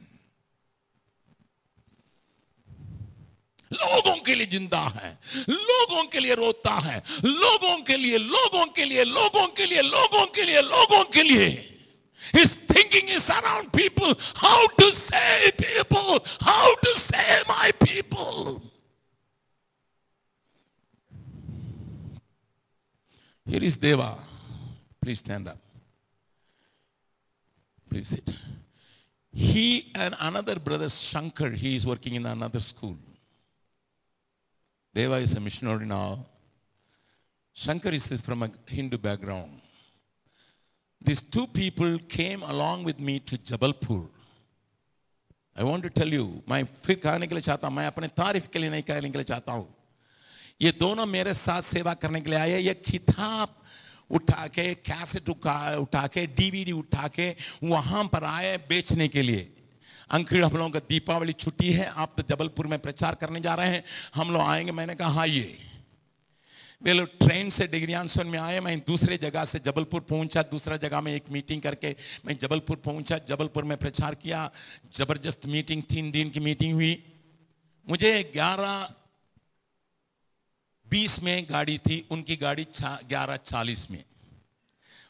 लोगों के लिए जिंदा है, लोगों के लिए रोता है, लोगों के लिए, लोगों के लिए, लोगों के लिए, लोगों के लिए, लोगों के लिए. His thinking is around people. How to save people? How to save my people? Here is Deva. Please stand up. Please sit. He and another brother, Shankar, he is working in another school. Deva is a missionary now. Shankar is from a Hindu background. These two people came along with me to Jabalpur. I want to tell you, मैं फिर कहने के लिए चाहता हूँ, मैं अपने तारीफ के लिए नहीं कहने के लिए चाहता हूँ. ये दोनों मेरे साथ सेवा करने के लिए आए. ये किताब उठा के, कैसेट उठा के, डीवीडी उठा के वहाँ पर आए बेचने के लिए. अंकल, हम लोगों का दीपावली छुट्टी है, आप तो जबलपुर में प्रचार करने जा रहे हैं, हम लोग आएंगे. मैंने कहा हाँ. ये वे लोग ट्रेन से डिग्रियांसन में आए. मैं दूसरे जगह से जबलपुर पहुंचा, दूसरा जगह में एक मीटिंग करके मैं जबलपुर पहुंचा. जबलपुर में प्रचार किया. जबरदस्त मीटिंग, 3 दिन की मीटिंग हुई. मुझे 11:20 में गाड़ी थी, उनकी गाड़ी 11:40 में.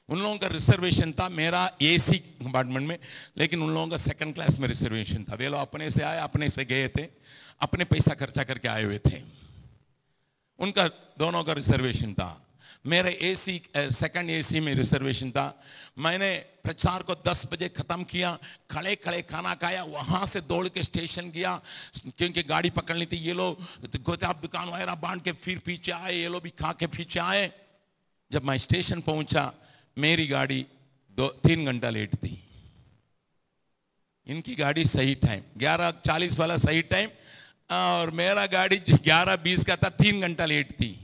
उन लोगों का रिजर्वेशन था, मेरा एसी कंपार्टमेंट में, लेकिन उन लोगों का सेकंड क्लास में रिजर्वेशन था. वे लोग अपने से आए, अपने से गए थे, अपने पैसा खर्चा करके आए हुए थे. उनका दोनों का रिजर्वेशन था. मेरे एसी सेकंड एसी में रिजर्वेशन था. मैंने प्रचार को 10 बजे खत्म किया. खड़े खड़े खाना खाया. वहां से दौड़ के स्टेशन गया, क्योंकि गाड़ी पकड़नी थी. ये लोग गोदाम दुकान वगैरह बांध के फिर पीछे आए. ये लोग भी खा के पीछे आए. जब मैं स्टेशन पहुंचा, मेरी गाड़ी 3 घंटा लेट थी. इनकी गाड़ी सही टाइम 11:40 वाला सही टाइम, और मेरा गाड़ी 11:20 का था, 3 घंटा लेट थी.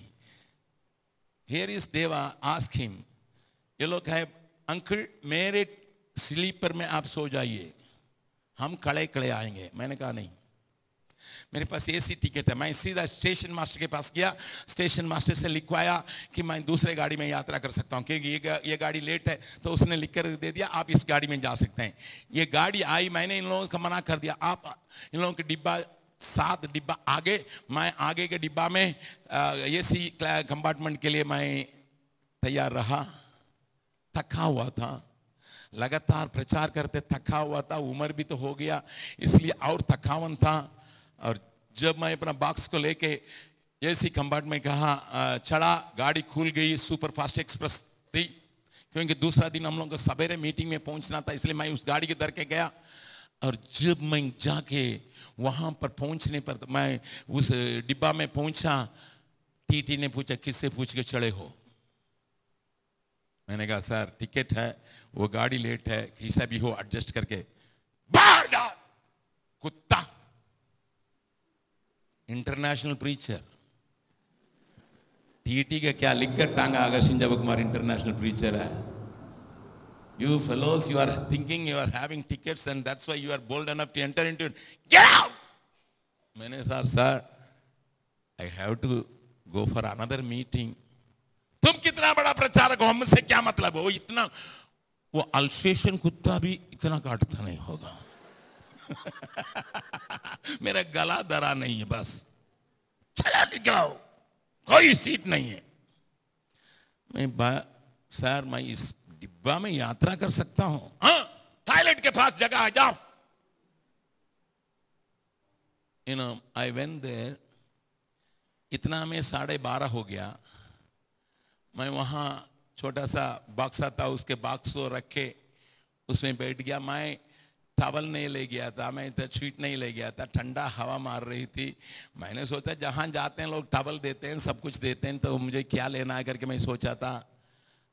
Here is Deva, ask him. ये लोग कहे, अंकल मेरे स्लीपर में आप सो जाइए, हम खड़े खड़े आएंगे. मैंने कहा नहीं, मेरे पास एसी टिकट है. मैं सीधा स्टेशन मास्टर के पास गया. स्टेशन मास्टर से लिखवाया कि मैं दूसरे गाड़ी में यात्रा कर सकता हूँ, क्योंकि ये गाड़ी लेट है. तो उसने लिख कर दे दिया, आप इस गाड़ी में जा सकते हैं. ये गाड़ी आई, मैंने इन लोगों को मना कर दिया. आप इन लोगों के डिब्बा 7 डिब्बा आगे, मैं आगे के डिब्बा में एसी कंपार्टमेंट के लिए मैं तैयार रहा. थका हुआ था, लगातार प्रचार करते थका हुआ था. उम्र भी तो हो गया, इसलिए और थकावन था. और जब मैं अपना बॉक्स को लेके एसी कंपार्टमेंट में कहा चढ़ा, गाड़ी खुल गई. सुपर फास्ट एक्सप्रेस थी, क्योंकि दूसरा दिन हम लोगों को सवेरे मीटिंग में पहुंचना था, इसलिए मैं उस गाड़ी के दर के गया. और जब मैं जाके वहां पर पहुंचने पर तो मैं उस डिब्बा में पहुंचा. टीटी ने पूछा, किससे पूछ के चढ़े हो? मैंने कहा सर टिकट है, वो गाड़ी लेट है, किसा भी हो एडजस्ट करके. बाहर जा कुत्ता. इंटरनेशनल प्रीचर, टीटी का क्या लिखकर टांगा आकर्षण जब कुमार इंटरनेशनल प्रीचर है. You fellows, you are thinking you are having tickets and that's why you are bold enough to enter into it. Get out! मैंने sir, I have to go for another meeting. तुम कितना बड़ा प्रचारक हो, हमसे क्या मतलब हो? इतना वो अल्सेशन कुत्ता भी इतना काटता नहीं होगा. मेरा गला दरा नहीं है, बस चला निकलो, कोई सीट नहीं है. सर मैं इस डिब्बा में यात्रा कर सकता हूं? हाँ, टॉयलेट के पास जगह है, जाओ. I went there. इतना में 12:30 हो गया. मैं वहां छोटा सा बॉक्स था, उसके बॉक्स को रख के उसमें बैठ गया. मैं टॉवल नहीं ले गया था, मैं शीट नहीं ले गया था. ठंडा हवा मार रही थी. मैंने सोचा जहां जाते हैं लोग टॉवल देते हैं, सब कुछ देते हैं, तो मुझे क्या लेना है करके मैं सोचा था.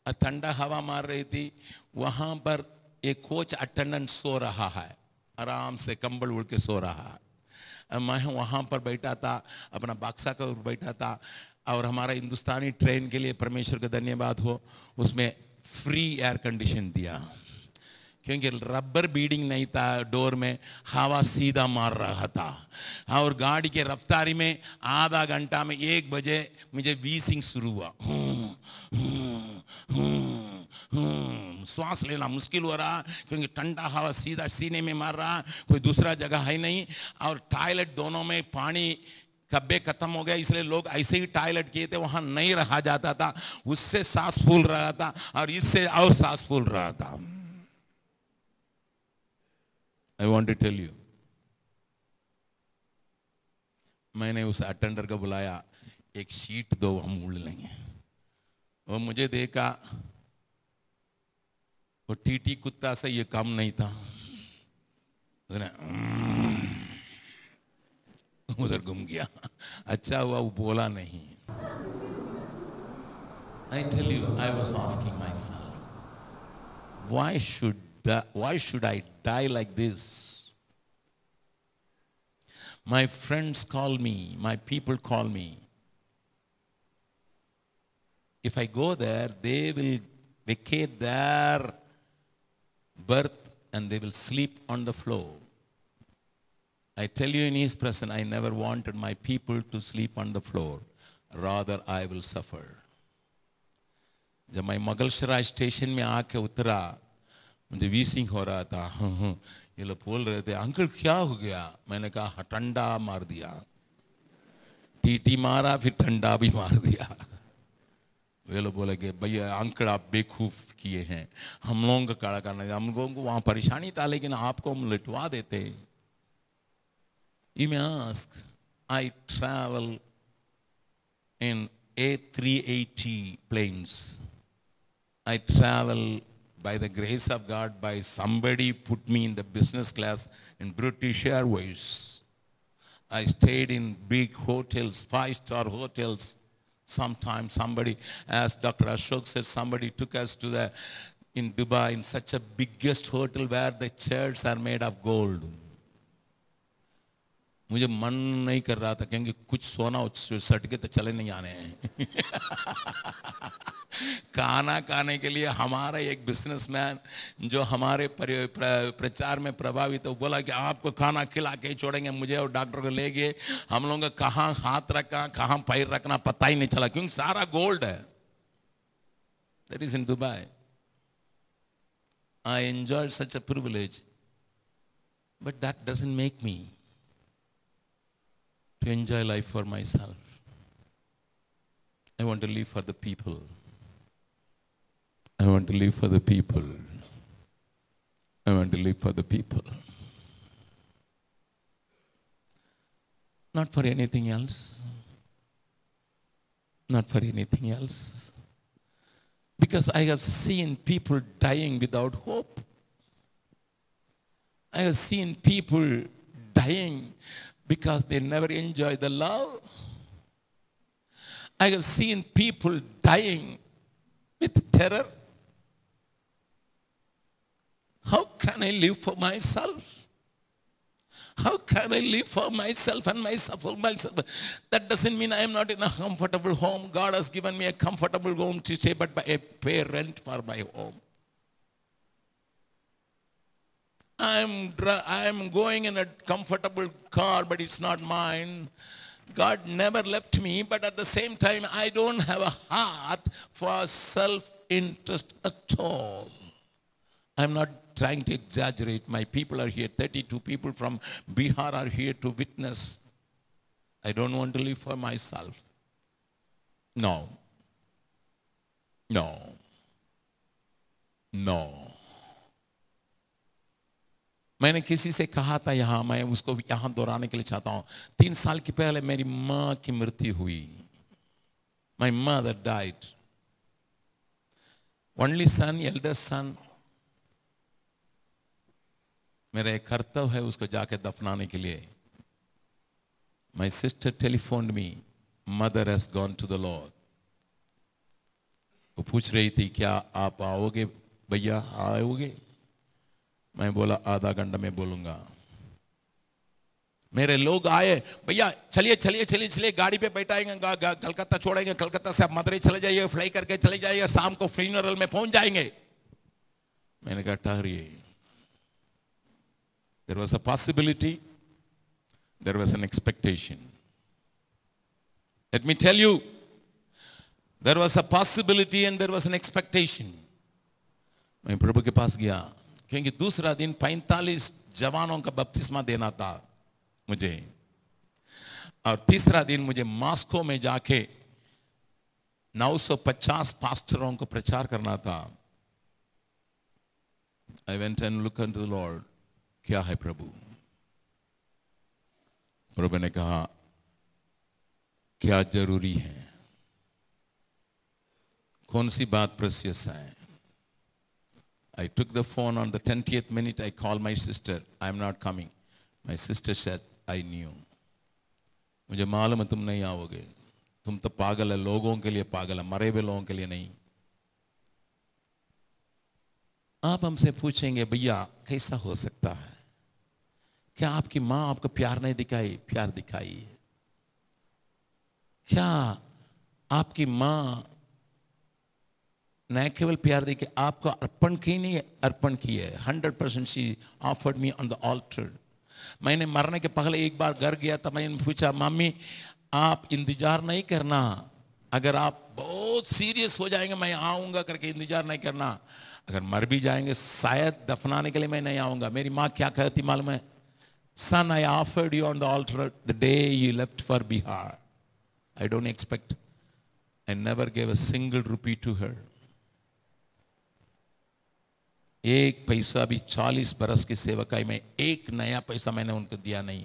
ठंडा हवा मार रही थी. वहां पर एक कोच अटेंडेंट सो रहा है, आराम से कंबल उड़ के सो रहा है. मैं वहां पर बैठा था, अपना बक्सा का बैठा था. और हमारा हिंदुस्तानी ट्रेन के लिए परमेश्वर का धन्यवाद हो, उसमें फ्री एयर कंडीशन दिया, क्योंकि रबर बीडिंग नहीं था डोर में, हवा सीधा मार रहा था. और गाड़ी के रफ्तारी में आधा घंटा में 1 बजे मुझे वीसिंग शुरू हुआ. श्वास लेना मुश्किल हो रहा, क्योंकि ठंडा हवा सीधा सीने में मार रहा, कोई दूसरा जगह है नहीं. और टॉयलेट दोनों में पानी कब्बे खत्म हो गया, इसलिए लोग ऐसे ही टॉयलेट किए थे, वहां नहीं रहा जाता था. उससे सांस फूल रहा था और इससे और सांस फूल रहा था. I want to tell you, मैंने उस अटेंडर को बुलाया, एक शीट दो, हम उड़ लेंगे. वो मुझे देखा, वो टीटी कुत्ता से ये कम नहीं था. उसने उधर घूम गया. अच्छा हुआ वो बोला नहीं. I tell you, I was asking myself, why should I die like this? My friends call me, my people call me. If I go there, they will vacate their berth and they will sleep on the floor. I tell you in His presence, I never wanted my people to sleep on the floor. Rather, I will suffer. जब मैं Mughalsarai station में आके उतरा, मुझे वीसिंग हो रहा था. ये लोग बोल रहे थे, अंकल क्या हो गया? मैंने कहा ठंडा मार दिया. टीटी मारा, फिर ठंडा भी मार दिया. वे लोग बोले कि भैया अंकल आप बेवकूफ किए हैं, हम लोगों का काड़ा करना है, हम लोगों को वहां परेशानी था, लेकिन आपको हम लिटवा देते. You may ask, I travel in A380 planes. I travel by the grace of God, by somebody put me in the business class in British Airways. I stayed in big hotels, 5-star hotels. Sometimes somebody, as Dr. Ashok said, somebody took us to in Dubai, in such a biggest hotel where the chairs are made of gold. मुझे मन नहीं कर रहा था, क्योंकि कुछ सोना सट के तो चले नहीं आने हैं. खाना खाने के लिए हमारा एक बिजनेसमैन जो हमारे प्रचार में प्रभावित हो, बोला कि आपको खाना खिला के ही छोड़ेंगे. मुझे और डॉक्टर को ले गए. हम लोगों का कहाँ हाथ रखा, कहाँ पैर रखना पता ही नहीं चला, क्योंकि सारा गोल्ड है. That is in Dubai. I enjoyed such a privilege, but that doesn't make me to enjoy life for myself. I want to live for the people. I want to live for the people. I want to live for the people. Not for anything else. Not for anything else. Because I have seen people dying without hope. I have seen people dying because they never enjoy the love. I have seen people dying with terror. How can I live for myself? How can I live for myself and myself for myself? That doesn't mean I am not in a comfortable home. God has given me a comfortable home to stay, but I pay rent for my home. I am going in a comfortable car, but it's not mine. God never left me, but at the same time, I don't have a heart for self-interest at all. I'm not trying to exaggerate. My people are here. 32 people from Bihar are here to witness. I don't want to live for myself. No. No. No. मैंने किसी से कहा था यहाँ, मैं उसको यहाँ दोहराने के लिए चाहता हूँ. 3 साल की पहले मेरी माँ की मृत्यु हुई. My mother died. Only son, eldest son. मेरा एक कर्तव्य है उसको जाके दफनाने के लिए. My sister telephoned me. Mother has gone to the Lord. वो पूछ रही थी क्या आप आओगे भैया, आओगे? मैं बोला आधा घंटा में बोलूंगा. मेरे लोग आए, भैया चलिए चलिए चलिए चलिए, गाड़ी पे बैठाएंगे, कलकत्ता छोड़ेंगे, कलकत्ता से आप मदुरई चले जाइए, फ्लाई करके चले जाइए, शाम को फ्यूनरल में पहुंच जाएंगे. मैंने कहा ठहरिए. There was a possibility, there was an expectation. Let me tell you, there was a possibility and there was an expectation. मैं प्रभु के पास गया क्योंकि दूसरा दिन 45 जवानों का बपतिस्मा देना था मुझे, और तीसरा दिन मुझे मॉस्को में जाके 950 पास्टरों को प्रचार करना था. I went and looked unto the Lord. क्या है प्रभु? प्रभु ने कहा क्या जरूरी है, कौन सी बात प्रेशियस है. I took the phone on the 20th minute. I called my sister. I am not coming. My sister said, I knew. मुझे मालूम है तुम नहीं आओगे. तुम तो पागल है, लोगों के लिए पागल है, मरे हुए लोगों के लिए नहीं. आप हमसे पूछेंगे भैया कैसा हो सकता है? क्या आपकी माँ आपको प्यार नहीं दिखाई? प्यार दिखाई. क्या आपकी माँ न केवल प्यार दे के आपको अर्पण की नहीं है, अर्पण की है. 100% she offered me on the altar. मैंने मरने के पहले एक बार घर गया था, मैंने पूछा मम्मी आप इंतजार नहीं करना, अगर आप बहुत सीरियस हो जाएंगे मैं आऊंगा करके इंतजार नहीं करना, अगर मर भी जाएंगे शायद दफनाने के लिए मैं नहीं आऊंगा. मेरी माँ क्या कहती मालूम है? Son, I offered you on the altar the day you left for Bihar. I don't expect. I never gave a single rupee to her. एक पैसा भी 40 बरस की सेवकाई में एक नया पैसा मैंने उनको दिया नहीं,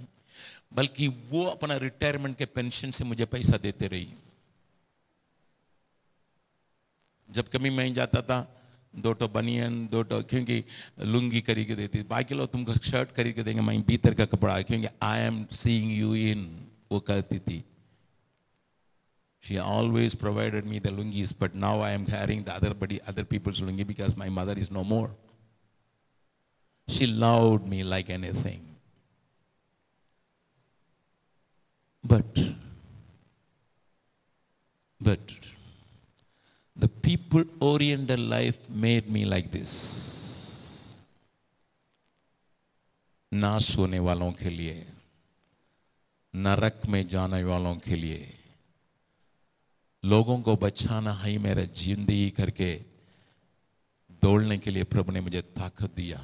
बल्कि वो अपना रिटायरमेंट के पेंशन से मुझे पैसा देते रही. जब कभी मैं जाता था 2 बनियन 2 क्योंकि लुंगी खरीद के देती, बाकी लोग तुमको शर्ट खरीद के देंगे, मैं भीतर का कपड़ा क्योंकि I am seeing you in, वो कहती थी. She always provided me the lungis, but now I am carrying the other people's lungi because my mother is no more. She loved me like anything. But the people-oriented life made me like this. नाश होने वालों के लिए, नरक में जाने वालों के लिए, लोगों को बचाना है मेरा जिंदगी करके दौड़ने के लिए प्रभु ने मुझे ताकत दिया.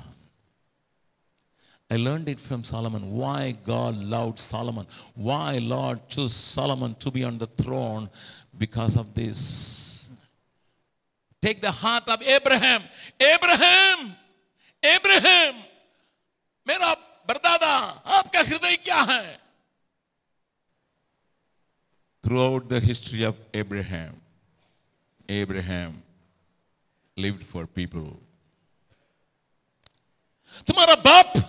I learned it from Solomon. Why God loved Solomon? Why Lord chose Solomon to be on the throne? Because of this. Take the heart of Abraham. Abraham! Abraham! मेरा परदादा, आपका हृदय क्या है? Throughout the history of Abraham, Abraham lived for people. तुम्हारा बाप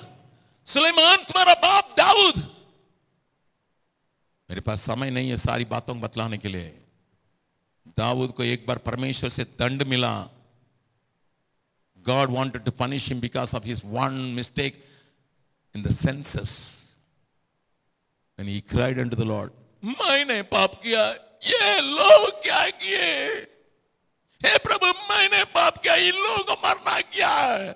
सुलेमान, तुम्हारा बाप दाऊद. मेरे पास समय नहीं है सारी बातों को बतलाने के लिए. दाऊद को एक बार परमेश्वर से दंड मिला. God wanted to punish him because of his one mistake in the census. And he cried unto the Lord, मैंने पाप किया, ये लोग क्या किए? हे प्रभु, मैंने पाप किया, इन लोगों को मरना क्या है?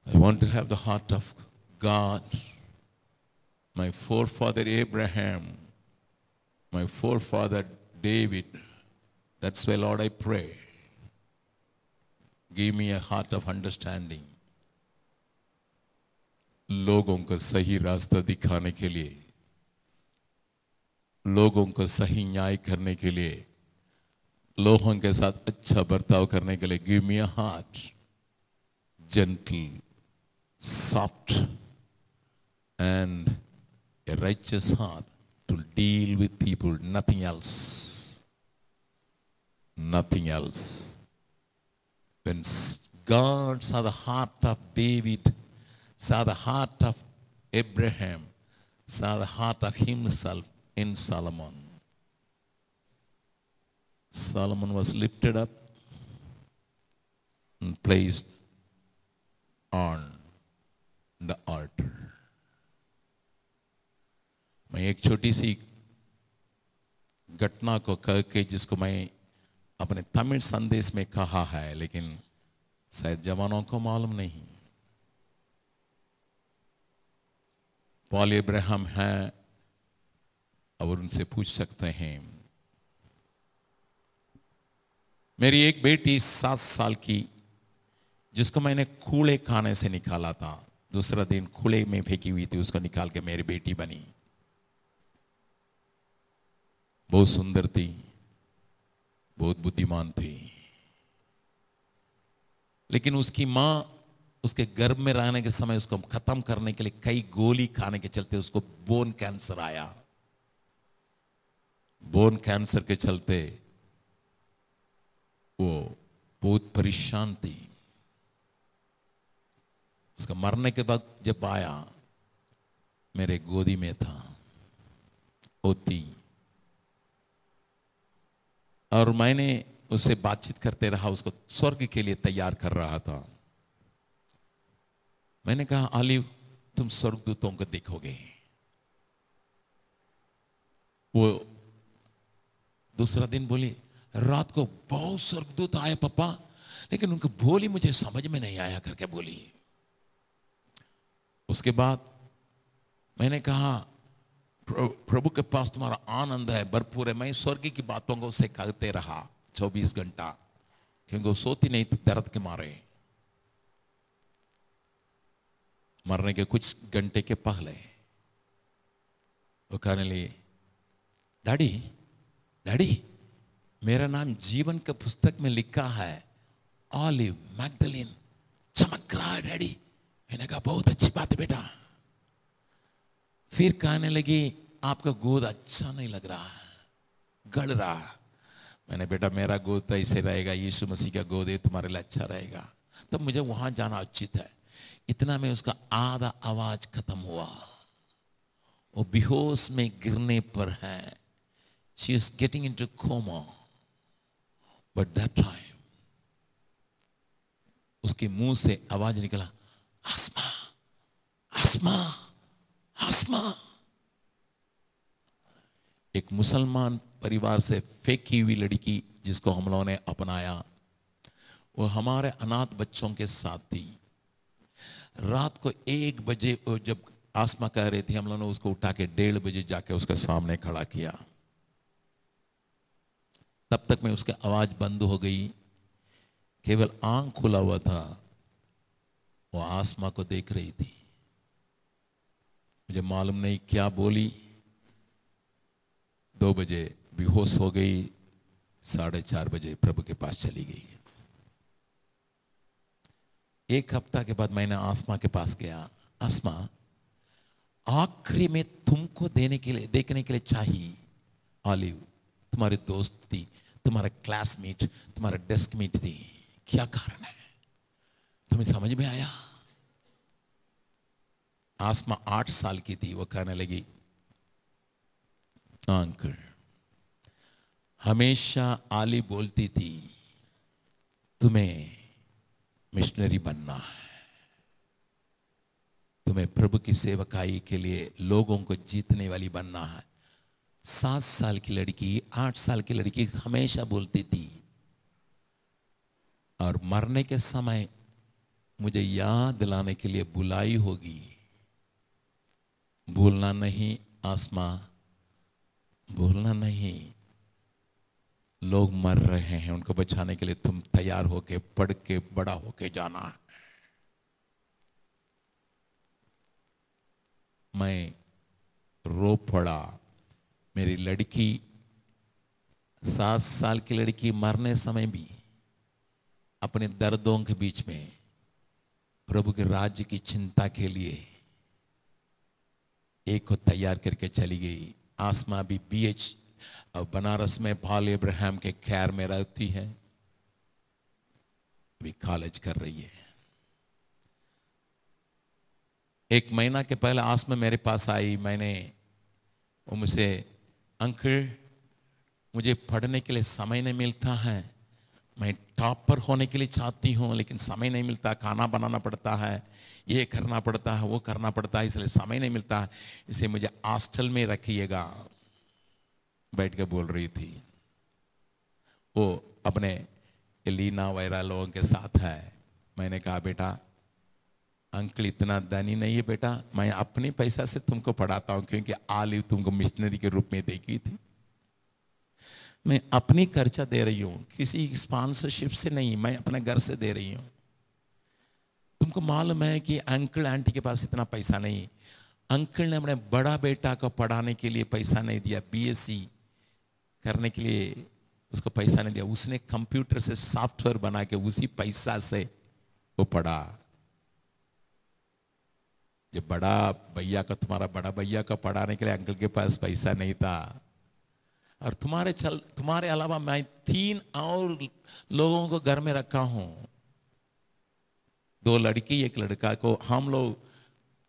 I want to have the heart of God. My forefather Abraham, my forefather David. That's why, Lord, I pray. Give me a heart of understanding. लोगों को सही रास्ता दिखाने के लिए, लोगों को सही न्याय करने के लिए, लोगों के साथ अच्छा बर्ताव करने के लिए. Give me a heart, gentle, soft, and a righteous heart to deal with people. Nothing else. Nothing else. When God saw the heart of David, saw the heart of Abraham, saw the heart of himself in Solomon. Solomon was lifted up and placed on the altar. मैं एक छोटी सी घटना को कह के, जिसको मैं अपने तमिल संदेश में कहा है, लेकिन शायद जवानों को मालूम नहीं. पॉल अब्राहम हैं और उनसे पूछ सकते हैं. मेरी एक बेटी 7 साल की, जिसको मैंने कूड़े खाने से निकाला था, दूसरा दिन कूड़े में फेंकी हुई थी, उसको निकाल के मेरी बेटी बनी. बहुत सुंदर थी, बहुत बुद्धिमान थी, लेकिन उसकी मां उसके गर्भ में रहने के समय उसको खत्म करने के लिए कई गोली खाने के चलते उसको बोन कैंसर आया. बोन कैंसर के चलते वो बहुत परेशान थी. उसका मरने के बाद जब आया, मेरे गोदी में था, होती, और मैंने उससे बातचीत करते रहा, उसको स्वर्ग के लिए तैयार कर रहा था. मैंने कहा, ऑलिव, तुम स्वर्गदूतों को देखोगे. वो दूसरा दिन बोली, रात को बहुत स्वर्गदूत आए पापा, लेकिन उनको बोली मुझे समझ में नहीं आया करके बोली. उसके बाद मैंने कहा, प्रभु के पास तुम्हारा आनंद है, भरपूर है. मैं स्वर्ग की बातों को उसे कहते रहा 24 घंटा, क्योंकि वो सोती नहीं थी दर्द के मारे. मरने के कुछ घंटे के पहले वो कहने लगी, डैडी डैडी, मेरा नाम जीवन के पुस्तक में लिखा है ऑलिव मैग्डलिन, चमक रहा है डैडी. मैंने कहा, बहुत अच्छी बात है बेटा. फिर कहने लगी, आपका गोद अच्छा नहीं लग रहा है, गड़ रहा. मैंने, बेटा मेरा गोद तो ऐसे रहेगा, यीशु मसीह का गोद है, तुम्हारे लिए अच्छा रहेगा. तब मुझे वहां जाना उचित है. इतना में उसका आधा आवाज खत्म हुआ, वो बेहोश में गिरने पर है. She is getting into coma. But that time उसके मुंह से आवाज निकला, आसमा आसमा आसमा. एक मुसलमान परिवार से फेंकी हुई लड़की, जिसको हम लोगों ने अपनाया, वो हमारे अनाथ बच्चों के साथ थी. रात को 1 बजे जब आसमा कह रही थी, हम लोगों ने उसको उठा के 1:30 बजे जाके उसके सामने खड़ा किया. तब तक में उसकी आवाज बंद हो गई, केवल आंख खुला हुआ था. वो आसमा को देख रही थी. मुझे मालूम नहीं क्या बोली. 2 बजे बेहोश हो गई. 4:30 बजे प्रभु के पास चली गई. 1 हफ्ता के बाद मैंने आसमा के पास गया. आसमा, आखिरी में तुमको देखने के लिए चाहिए ऑलिव, तुम्हारी दोस्त थी, तुम्हारा क्लासमेट, तुम्हारा डेस्क मेट थी. क्या कारण है? तुम्हें समझ में आया? आसमा 8 साल की थी. वो कहने लगी, अंकल, हमेशा आली बोलती थी तुम्हें मिशनरी बनना है, तुम्हें प्रभु की सेवकाई के लिए लोगों को जीतने वाली बनना है। 7 साल की लड़की, 8 साल की लड़की हमेशा बोलती थी, और मरने के समय मुझे याद दिलाने के लिए बुलाई होगी, भूलना नहीं आसमां, भूलना नहीं, लोग मर रहे हैं, उनको बचाने के लिए तुम तैयार होके पढ़ के बड़ा होके जाना है। मैं रो पड़ा। मेरी लड़की, 7 साल की लड़की मरने समय भी अपने दर्दों के बीच में प्रभु के राज्य की चिंता के लिए एक को तैयार करके चली गई। आसमा भी BH और बनारस में पॉल अब्राहम के खैर में रहती है, भी कॉलेज कर रही है। 1 महीना के पहले आसमा मेरे पास आई। वो मुझसे, अंकल मुझे पढ़ने के लिए समय नहीं मिलता है, मैं टॉपर होने के लिए चाहती हूँ लेकिन समय नहीं मिलता, खाना बनाना पड़ता है, ये करना पड़ता है, वो करना पड़ता है, इसलिए समय नहीं मिलता है, इसे मुझे हॉस्टल में रखिएगा। बैठ के बोल रही थी। वो अपने एलिना वगैरह लोगों के साथ है। मैंने कहा बेटा, अंकल इतना धनी नहीं है बेटा, मैं अपने पैसा से तुमको पढ़ाता हूँ, क्योंकि आलिव तुमको मिशनरी के रूप में देखी थी, मैं अपनी खर्चा दे रही हूँ, किसी स्पॉन्सरशिप से नहीं, मैं अपने घर से दे रही हूँ। तुमको मालूम है कि अंकल आंटी के पास इतना पैसा नहीं। अंकल ने अपने बड़ा बेटा को पढ़ाने के लिए पैसा नहीं दिया, BSc करने के लिए उसको पैसा नहीं दिया, उसने कंप्यूटर से सॉफ्टवेयर बना के उसी पैसा से वो पढ़ा। जब बड़ा भैया का, तुम्हारा बड़ा भैया का पढ़ाने के लिए अंकल के पास पैसा नहीं था, और तुम्हारे अलावा मैं 3 और लोगों को घर में रखा हूं, 2 लड़की 1 लड़का को हम लोग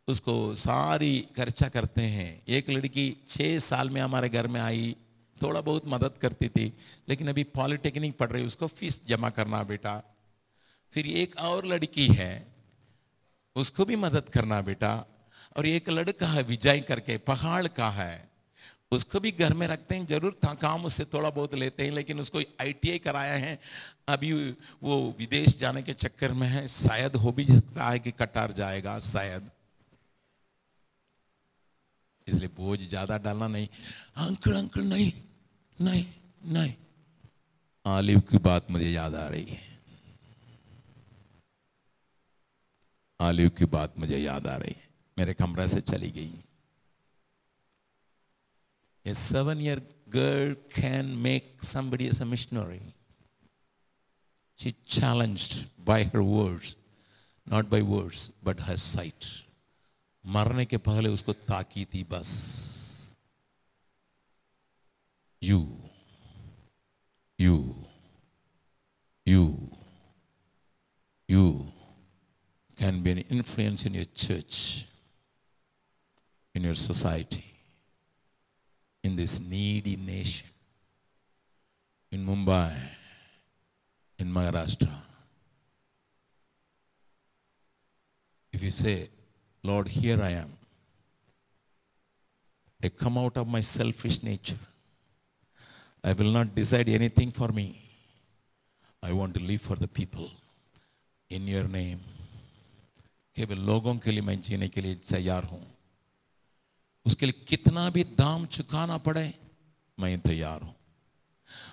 उसको सारी खर्चा करते हैं। 1 लड़की 6 साल में हमारे घर में आई, थोड़ा बहुत मदद करती थी, लेकिन अभी पॉलिटेक्निक पढ़ रही, उसको फीस जमा करना बेटा। फिर 1 और लड़की है, उसको भी मदद करना बेटा। और 1 लड़का है विजय करके, पहाड़ का है, उसको भी घर में रखते हैं, जरूर था काम उससे थोड़ा बहुत लेते हैं, लेकिन उसको ITI कराया है, अभी वो विदेश जाने के चक्कर में है, शायद हो भी सकता है कि कटार जाएगा शायद, इसलिए बोझ ज्यादा डालना नहीं। अंकल अंकल नहीं नहीं नहीं। आलिव की बात मुझे याद आ रही है, आलिव की बात मुझे याद आ रही है। मेरे कमरे से चली गई। A 7-year girl can make somebody as a missionary. She challenged by her words, not by words, but her sight. मरने के पहले उसको ताकी थी बस, you can be an influence in your church, in your society, in this needy nation, in Mumbai, in Maharashtra. If you say, Lord, here I am, I come out of my selfish nature, I will not decide anything for me, I want to live for the people, in your name. केवल लोगों के लिए मैं जीने के लिए तैयार हूं, उसके लिए कितना भी दाम चुकाना पड़े मैं तैयार हूं,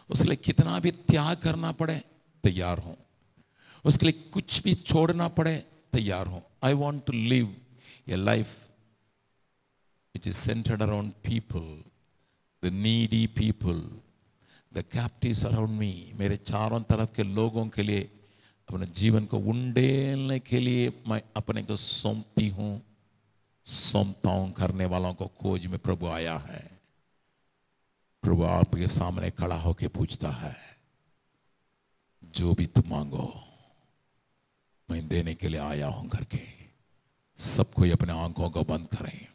उसके लिए कितना भी त्याग करना पड़े तैयार हूं, उसके लिए कुछ भी छोड़ना पड़े तैयार हूं। I want to live a life which is centered around people, the needy people, the captives around me. मेरे चारों तरफ के लोगों के लिए अपने जीवन को उंडेलने के लिए मैं अपने को सौंपती हूं, सौंपता हूं। करने वालों को खोज में प्रभु आया है। प्रभु आपके सामने खड़ा होकर पूछता है, जो भी तुम मांगो मैं देने के लिए आया हूं करके। सब कोई अपने आंखों को बंद करें,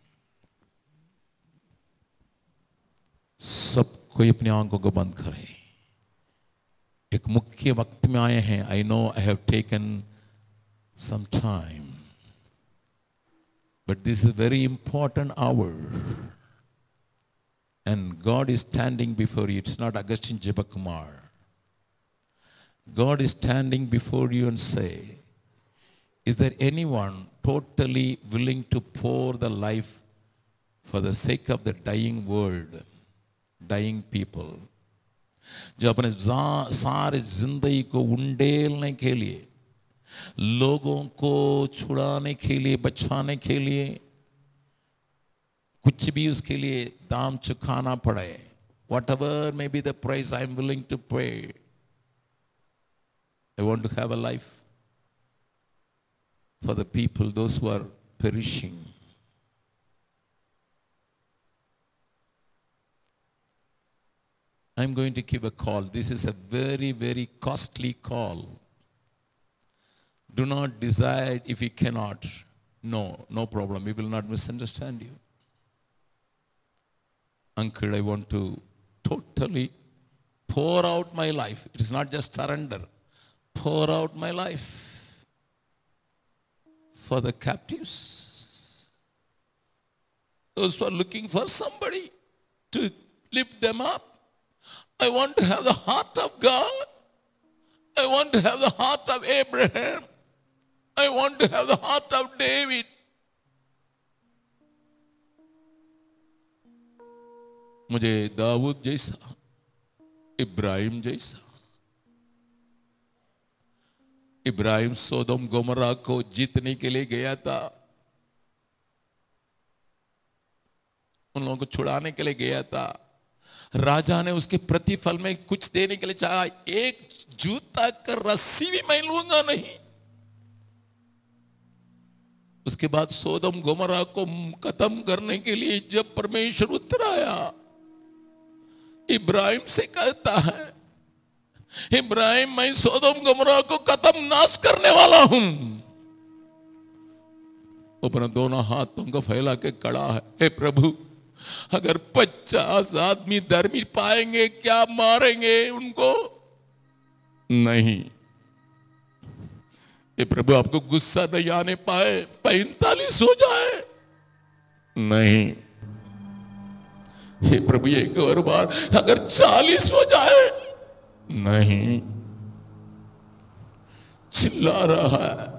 सब कोई अपनी आंखों को बंद करें। एक मुख्य वक्त में आए हैं। I know I have taken some time, But this is a very important hour. And God is standing before you. It's not Augustine Jebakumar. God is standing before you and say, is there anyone totally willing to pour the life for the sake of the dying world, dying people? जो अपने सारे जिंदगी को उंडेलने के लिए, लोगों को छुड़ाने के लिए, बचाने के लिए, कुछ भी उसके लिए दाम चुकाना पड़े, whatever may be the price I am willing to pay. I want to have a life for the people, those who are perishing. I'm going to give a call. This is a very, very costly call. Do not decide if you cannot. No, no problem. We will not misunderstand you. Uncle, I want to totally pour out my life. It is not just surrender. Pour out my life for the captives. Those who are looking for somebody to lift them up. I want to have the heart of God. I want to have the heart of Abraham. I want to have the heart of David. मुझे दाऊद जैसा, इब्राहिम जैसा, इब्राहिम सोदोम गोमरा को जीतने के लिए गया था, उन लोगों को छुड़ाने के लिए गया था। राजा ने उसके प्रतिफल में कुछ देने के लिए चाहा, एक जूता का रस्सी भी मैं लूंगा नहीं। उसके बाद सोदोम गोमरा को खत्म करने के लिए जब परमेश्वर उतर आया, इब्राहिम से कहता है, इब्राहिम मैं सोदोम गोमरा को खत्म नाश करने वाला हूं। अपना दोनों हाथों को फैला के खड़ा है, हे प्रभु, अगर 50 आदमी धर्मी पाएंगे क्या मारेंगे उनको? नहीं। हे प्रभु, आपको गुस्सा नहीं आने पाए 45 हो जाए? नहीं। हे प्रभु, एक और बार अगर 40 हो जाए? नहीं। चिल्ला रहा है,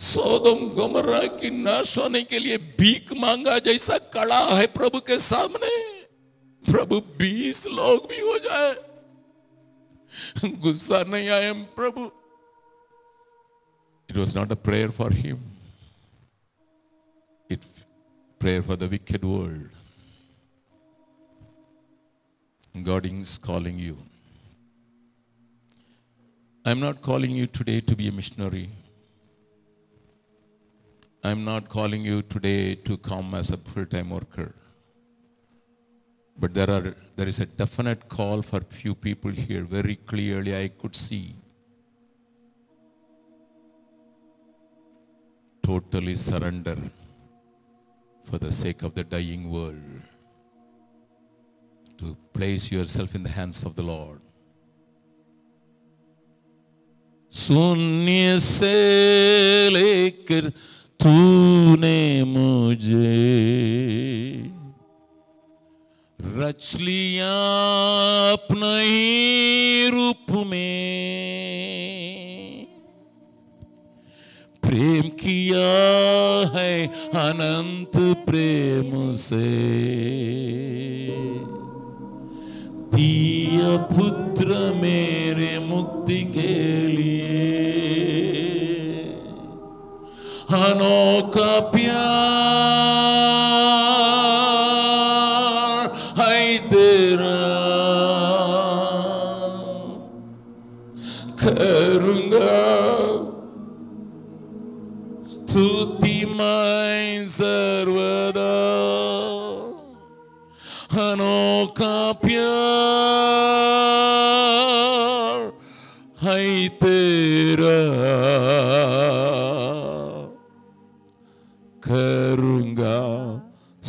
सोदोम गोमरा की नाश होने के लिए भीख मांगा जैसा खड़ा है प्रभु के सामने। प्रभु 20 लोग भी हो जाए, गुस्सा नहीं आए प्रभु। It was not a prayer for him. It's prayer for the wicked world. God is calling you. I'm not calling you today to be a missionary. I'm not calling you today to come as a full-time worker. But there is a definite call for few people here. Very clearly I could see. Totally surrender for the sake of the dying world. To place yourself in the hands of the Lord. शून्य से लेकर तूने मुझे रच लिया अपने ही रूप में, प्रेम किया है अनंत प्रेम से, दिया पुत्र मेरे मुक्ति के लिए, अनोखा प्यार है तेरा, करूंगा स्तुति मैं सर्वदा, अनोखा प्यार है तेरा, करूंगा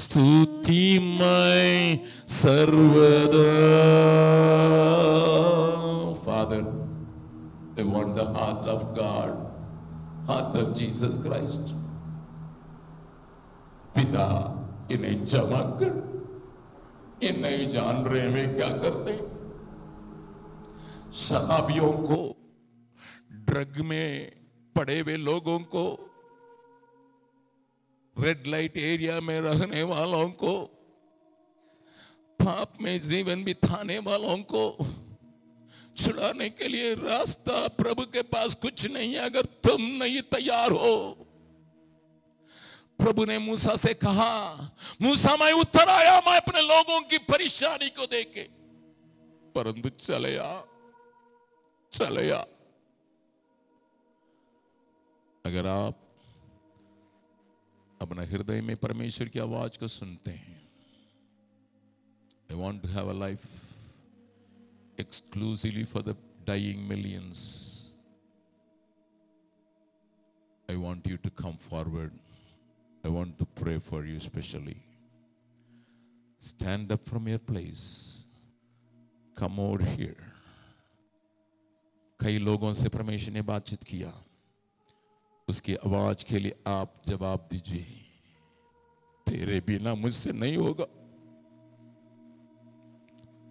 स्तुति मैं सर्वदा। Father, I want the heart of God, heart of Jesus Christ. पिता इन्हें जमा कर, ये नहीं जान रहे वे क्या करते। शराबियों को, ड्रग में पड़े हुए लोगों को, रेड लाइट एरिया में रहने वालों को, पाप में जीवन बिताने वालों को छुड़ाने के लिए रास्ता प्रभु के पास कुछ नहीं है अगर तुम नहीं तैयार हो। प्रभु ने मूसा से कहा, मूसा मैं उतर आया, मैं अपने लोगों की परेशानी को देखे, परंतु चले आ। अगर आप अपना हृदय में परमेश्वर की आवाज को सुनते हैं, I want to have a life exclusively for the dying millions. I want you to come forward. I want to pray for you specially. Stand up from your place. Come over here. कई लोगों से परमेश्वर ने बातचीत किया, उसकी आवाज के लिए आप जवाब दीजिए। तेरे बिना मुझसे नहीं होगा।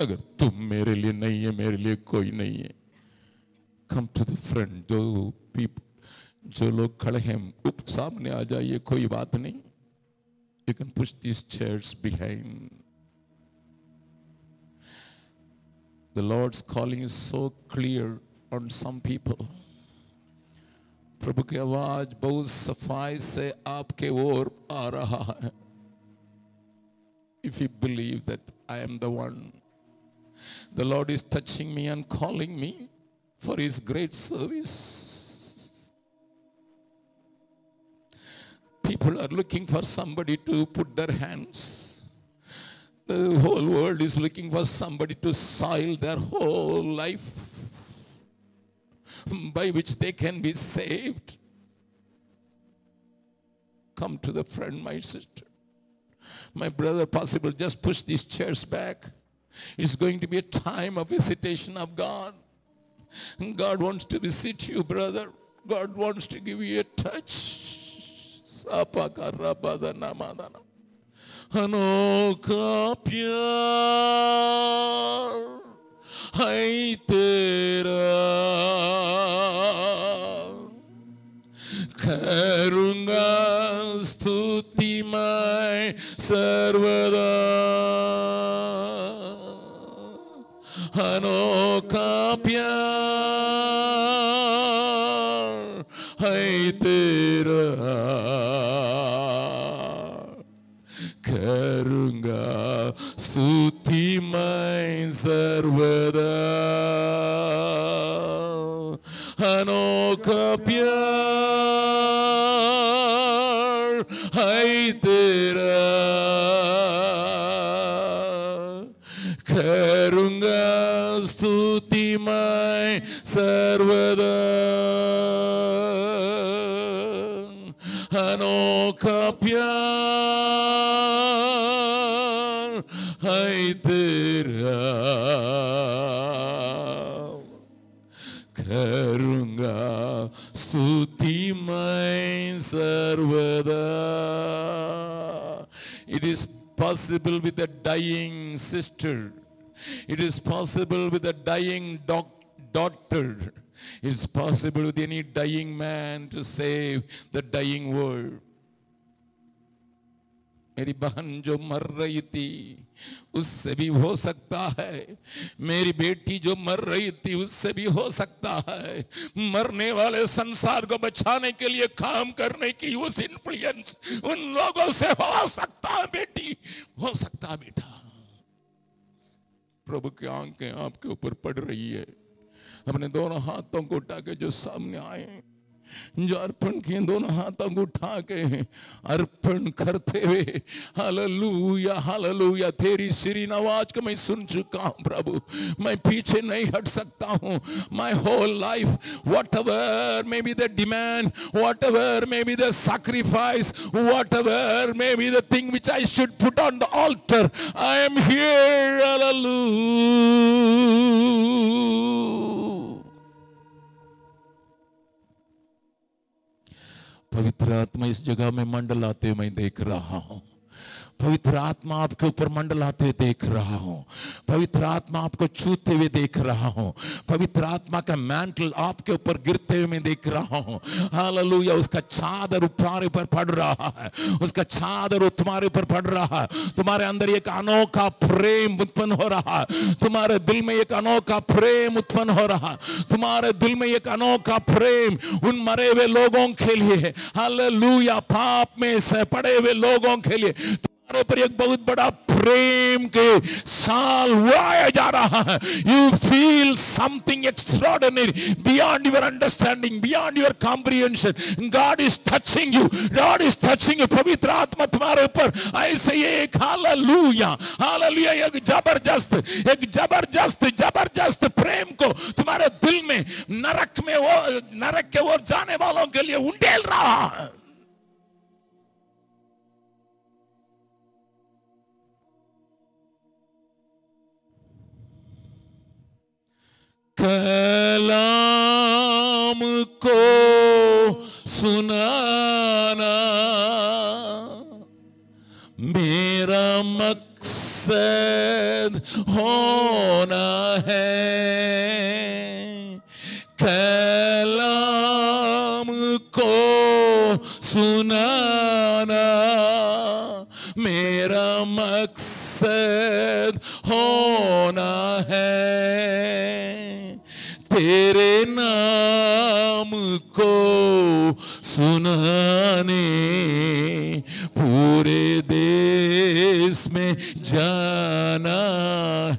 अगर तुम मेरे लिए नहीं है, मेरे लिए कोई नहीं है। Come to the front. जो लोग खड़े हैं सामने आ जाइए, कोई बात नहीं। You can push these chairs behind. The Lord's calling is so clear on some people. प्रभु की आवाज बहुत सफाई से आपके ओर आ रहा है। If you believe that I am the one, the Lord is touching me and calling me for His great service. People are looking for somebody to put their hands. The whole world is looking for somebody to soil their whole life, by which they can be saved. Come to the front, my sister. My brother, possible, just push these chairs back. It's going to be a time of visitation of God. God wants to visit you, brother. God wants to give you a touch. अनोखा प्यार है तेरा, करूंगा स्तुति मैं सर्वदा। अनोखा प्यार है तेरा, करूंगा स्तुति मैं सर्वदा। अनोखा प्यार है तेरा, करूंगा स्तुति मैं सर्वदा। अनोखा प्यार है तेरा, करूंगा स्तुति मैं सर्वदा। It is possible with a dying sister. It is possible with a dying daughter. It's possible with any dying man to save the dying world. मेरी बहन जो मर रही थी उससे भी हो सकता है, मेरी बेटी जो मर रही थी उससे भी हो सकता है। मरने वाले संसार को बचाने के लिए काम करने की उस इन्फ्लुएंस उन लोगों से हो सकता है बेटी, हो सकता है बेटा। प्रभु की आंखें आपके ऊपर पड़ रही है। अपने दोनों हाथों को उठा के जो सामने आए, जो अर्पण किए, दोनों हाथों को उठा के अर्पण करते हुए हालेलुया हालेलुया। तेरी सीरीन आवाज को मैं सुन चुका हूं प्रभु, मैं पीछे नहीं हट सकता हूं। My whole life, whatever may be the demand, whatever may be the sacrifice, whatever may be the thing which I should put on the altar, I am here. Hallelujah. पवित्र आत्मा इस जगह में मंडलाते मैं देख रहा हूं। पवित्र आत्मा आपके ऊपर मंडलाते देख रहा हूं। पवित्र आत्मा आपको छूते हुए देख रहा हूं। पवित्र आत्मा का मैंटल आपके ऊपर गिरते हुए मैं देख रहा हूं। हालेलुया। उसका चादर तुम्हारे ऊपर पड़ रहा है। उसका चादर तुम्हारे ऊपर पड़ रहा है। तुम्हारे अंदर एक अनोखा प्रेम उत्पन्न हो रहा है। तुम्हारे दिल में एक अनोखा प्रेम उत्पन्न हो रहा है। तुम्हारे दिल में एक अनोखा प्रेम उन मरे हुए लोगों के लिए, हालेलुया, पाप में से पड़े हुए लोगों के लिए तुम्हारे ऊपर एक बहुत बड़ा प्रेम के साल उड़ाया जा रहा है। You feel something extraordinary beyond your understanding, beyond your comprehension. God is touching you, God is touching you. पवित्र आत्मा तुम्हारे ऊपर ऐसे एक हालेलुया, हालेलुया, एक जबरदस्त प्रेम को तुम्हारे दिल में नरक के ओर जाने वालों के लिए उंडेल रहा है। कलाम को सुनाना मेरा मकसद होना है। कलाम को सुनाना मेरा मकसद होना है। तेरे नाम को सुनाने पूरे देश में जाना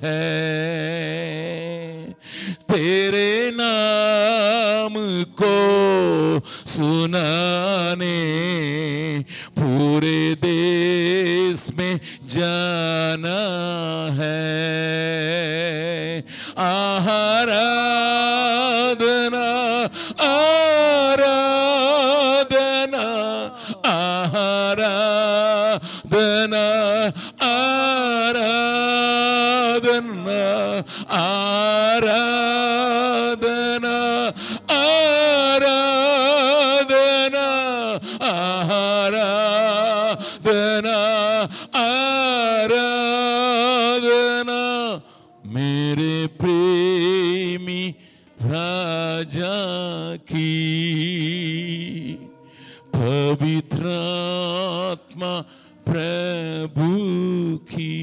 है। तेरे नाम को सुनाने पूरे देश में जाना है। आराधना आराधना आराधना आराधना आराधना आराधना आराधना आराधना मेरे प्रेमी राजा की, पवित्र आत्मा प्रभु की।